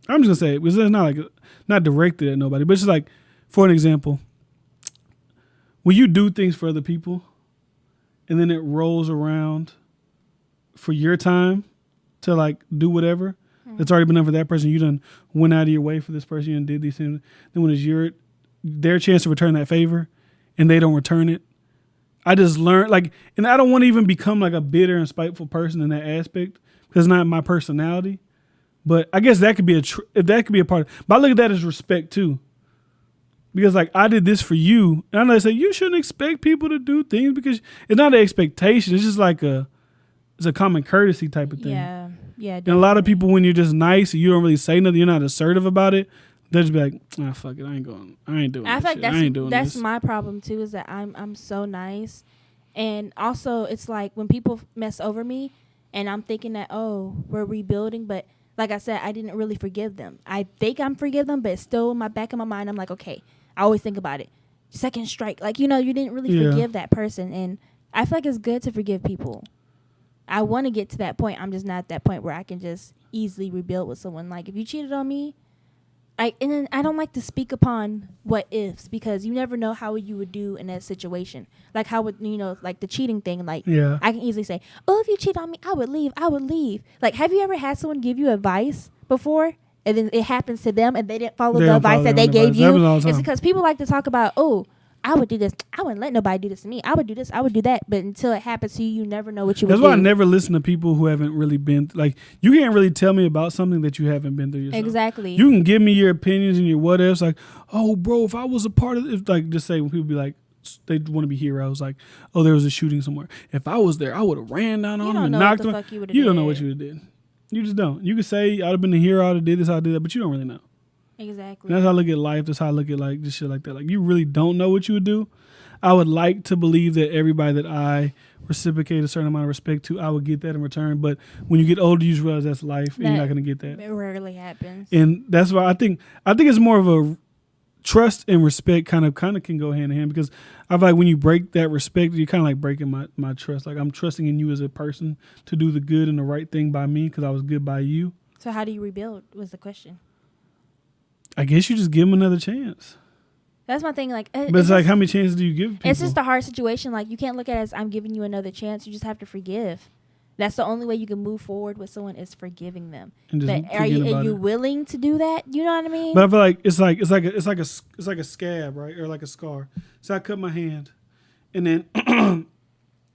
[SPEAKER 1] I'm just going to say it because it's not directed at nobody, but it's just like, for an example, when you do things for other people and then it rolls around for your time to like do whatever that's already been done for that person, you done went out of your way for this person and did these things. Then when it's their chance to return that favor and they don't return it, I just learned like, and I don't want to even become like a bitter and spiteful person in that aspect because it's not my personality. But I guess that could be a part of, but I look at that as respect too. Because like I did this for you, and I know they say you shouldn't expect people to do things because it's not an expectation. It's just like it's a common courtesy type of thing.
[SPEAKER 2] Yeah, yeah.
[SPEAKER 1] And a lot of people, when you're just nice and you don't really say nothing, you're not assertive about it, they'll just be like, "Ah, fuck it, I ain't doing
[SPEAKER 2] I feel like that's
[SPEAKER 1] this."
[SPEAKER 2] my problem too. Is that I'm so nice, and also it's like when people mess over me, and I'm thinking that we're rebuilding, but like I said, I didn't really forgive them. I think I'm forgive them, but it's still in my back of my mind. I'm like, okay, I always think about it. Second strike, like you didn't really forgive that person, and I feel like it's good to forgive people. I want to get to that point. I'm just not at that point where I can just easily rebuild with someone. Like if you cheated on me, and then I don't like to speak upon what ifs because you never know how you would do in that situation. Like how would like the cheating thing. Like I can easily say, oh, if you cheat on me, I would leave. Like have you ever had someone give you advice before? And then it happens to them and they didn't follow the advice that they gave you. It's because people like to talk about, oh, I would do this. I wouldn't let nobody do this to me. I would do this. I would do that. But until it happens to you, you never know what you would do.
[SPEAKER 1] That's why I never listen to people who haven't really been, like, you can't really tell me about something that you haven't been through yourself.
[SPEAKER 2] Exactly.
[SPEAKER 1] You can give me your opinions and your what ifs, like, oh, bro, if I was a part of it, like, just say when people be like, they want to be heroes, like, oh, there was a shooting somewhere. If I was there, I would have ran down on him and knocked him. You don't know what you would have did. You just don't. You could say, I'd have been the hero, I'd have did this, I'd have did that, but you don't really know.
[SPEAKER 2] Exactly.
[SPEAKER 1] And that's how I look at life. That's how I look at, like, just shit like that. Like, you really don't know what you would do. I would like to believe that everybody that I reciprocate a certain amount of respect to, I would get that in return. But when you get older, you just realize that's life, and you're not going to get that.
[SPEAKER 2] It rarely happens.
[SPEAKER 1] And that's why I think it's more of a trust and respect kind of can go hand in hand, because I feel like when you break that respect, you're kind of like breaking my trust. Like I'm trusting in you as a person to do the good and the right thing by me because I was good by you.
[SPEAKER 2] So how do you rebuild was the question.
[SPEAKER 1] I guess you just give them another chance.
[SPEAKER 2] That's my thing. Like,
[SPEAKER 1] but it's like, how many chances do you give people?
[SPEAKER 2] It's just a hard situation. Like, you can't look at it as I'm giving you another chance. You just have to forgive. That's the only way you can move forward with someone is forgiving them.
[SPEAKER 1] And just
[SPEAKER 2] But are you willing to do that? You know what I mean?
[SPEAKER 1] But I feel like it's like a scab, right, or like a scar. So I cut my hand, and then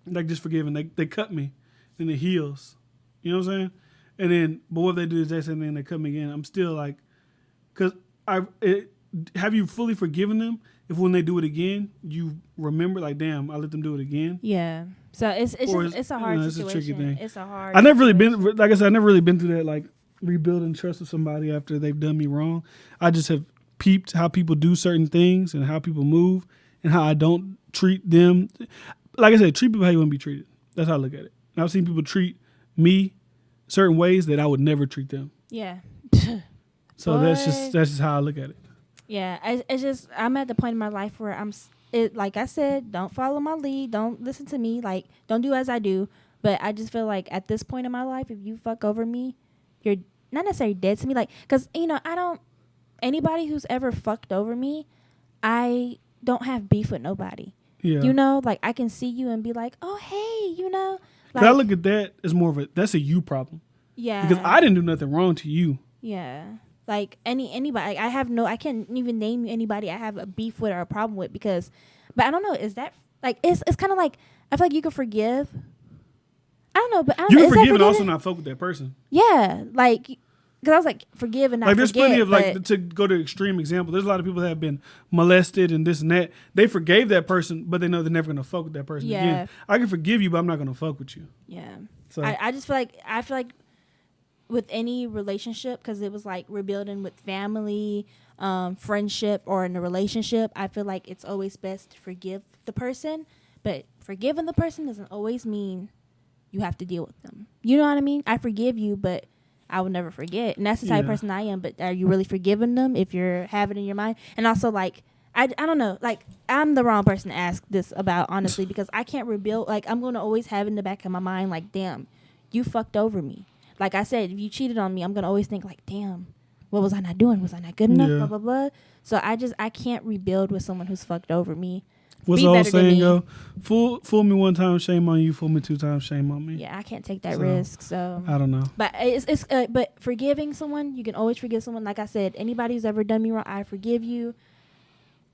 [SPEAKER 1] like just forgiving. They cut me, and it heals. You know what I'm saying? And then, but what they do is they say, then they cut me again. I'm still like, because have you fully forgiven them? If when they do it again, you remember, like, damn, I let them do it again.
[SPEAKER 2] Yeah. So it's a hard situation. It's a tricky thing. It's a hard.
[SPEAKER 1] I never really been, like I said, I never really been through that, like rebuilding trust with somebody after they've done me wrong. I just have peeped how people do certain things and how people move and how I don't treat them. Like I said, treat people how you want to be treated. That's how I look at it. And I've seen people treat me certain ways that I would never treat them.
[SPEAKER 2] Yeah.
[SPEAKER 1] So that's just how I look at it.
[SPEAKER 2] Yeah, it's just I'm at the point in my life where like I said, don't follow my lead, don't listen to me, like don't do as I do. But I just feel like at this point in my life, if you fuck over me, you're not necessarily dead to me. Like, cause anybody who's ever fucked over me, I don't have beef with nobody.
[SPEAKER 1] Yeah.
[SPEAKER 2] You know, like I can see you and be like, oh hey, you know. Like,
[SPEAKER 1] I look at that as more of that's a you problem.
[SPEAKER 2] Yeah.
[SPEAKER 1] Because I didn't do nothing wrong to you.
[SPEAKER 2] Yeah. Like anybody, I can't even name you anybody I have a beef with or a problem with but I don't know. Is that like it's kind of like I feel like you can forgive. I don't know, but I don't
[SPEAKER 1] you
[SPEAKER 2] know.
[SPEAKER 1] can forgive and also not fuck with that person.
[SPEAKER 2] Yeah, like because I was like forgive and not
[SPEAKER 1] like there's
[SPEAKER 2] forget,
[SPEAKER 1] plenty of like to go to extreme example. There's a lot of people that have been molested and this and that. They forgave that person, but they know they're never gonna fuck with that person again. I can forgive you, but I'm not gonna fuck with you.
[SPEAKER 2] Yeah.
[SPEAKER 1] So
[SPEAKER 2] I just feel like with any relationship, because it was like rebuilding with family, friendship, or in a relationship, I feel like it's always best to forgive the person, but forgiving the person doesn't always mean you have to deal with them. You know what I mean? I forgive you, but I will never forget. And that's the type of person I am, but are you really forgiving them if you're having it in your mind? And also, like, I don't know, like, I'm the wrong person to ask this about, honestly, because I can't rebuild. Like, I'm going to always have in the back of my mind, like, damn, you fucked over me. Like I said, if you cheated on me, I'm going to always think like, damn, what was I not doing? Was I not good enough? Blah, blah, blah. So I can't rebuild with someone who's fucked over me.
[SPEAKER 1] What's the old saying go? Fool me one time, shame on you. Fool me two times, shame on me.
[SPEAKER 2] Yeah, I can't take that risk. So
[SPEAKER 1] I don't know.
[SPEAKER 2] But but forgiving someone, you can always forgive someone. Like I said, anybody who's ever done me wrong, I forgive you.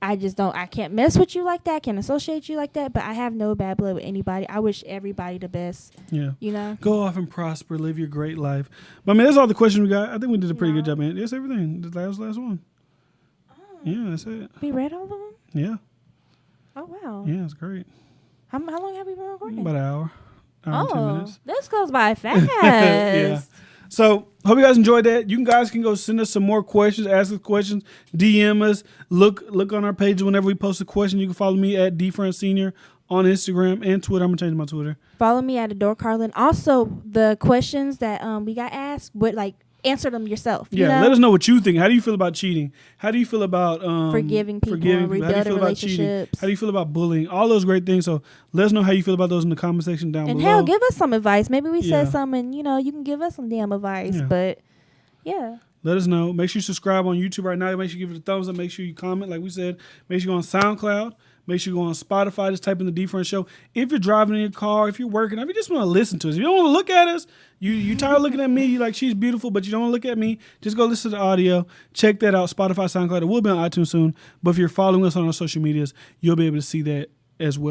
[SPEAKER 2] I can't mess with you like that. I can't associate you like that. But I have no bad blood with anybody. I wish everybody the best.
[SPEAKER 1] Yeah.
[SPEAKER 2] You know?
[SPEAKER 1] Go off and prosper. Live your great life. But I mean, that's all the questions we got. I think we did a pretty good job, man. That's everything. That was the last one. Oh. Yeah, that's it.
[SPEAKER 2] We read all of them?
[SPEAKER 1] Yeah.
[SPEAKER 2] Oh, wow.
[SPEAKER 1] Yeah, it's great.
[SPEAKER 2] How long have we been recording?
[SPEAKER 1] About an hour. And 10 minutes.
[SPEAKER 2] This goes by fast.
[SPEAKER 1] Yeah. So, hope you guys enjoyed that. You guys can go send us some more questions, ask us questions, DM us, look on our page whenever we post a question. You can follow me at DiFran's Senior on Instagram and Twitter. I'm going to change my Twitter.
[SPEAKER 2] Follow me at Adore Carlin. Also, the questions that we got asked, answer them yourself.
[SPEAKER 1] Yeah,
[SPEAKER 2] you know?
[SPEAKER 1] Let us know what you think. How do you feel about cheating? How do you feel about
[SPEAKER 2] forgiving people, rebuilding
[SPEAKER 1] How do you feel about cheating? How do you feel about bullying? All those great things. So let us know how you feel about those in the comment section down below.
[SPEAKER 2] And hell, give us some advice. Maybe we said something, you can give us some damn advice. Yeah. But yeah.
[SPEAKER 1] Let us know. Make sure you subscribe on YouTube right now. Make sure you give it a thumbs up. Make sure you comment, like we said. Make sure you go on SoundCloud. Make sure you go on Spotify. Just type in the DiFran's Show. If you're driving in your car, if you're working, if you just want to listen to us, if you don't want to look at us, you tired of looking at me, you like she's beautiful, but you don't want to look at me, just go listen to the audio. Check that out. Spotify, SoundCloud. It will be on iTunes soon. But if you're following us on our social medias, you'll be able to see that as well.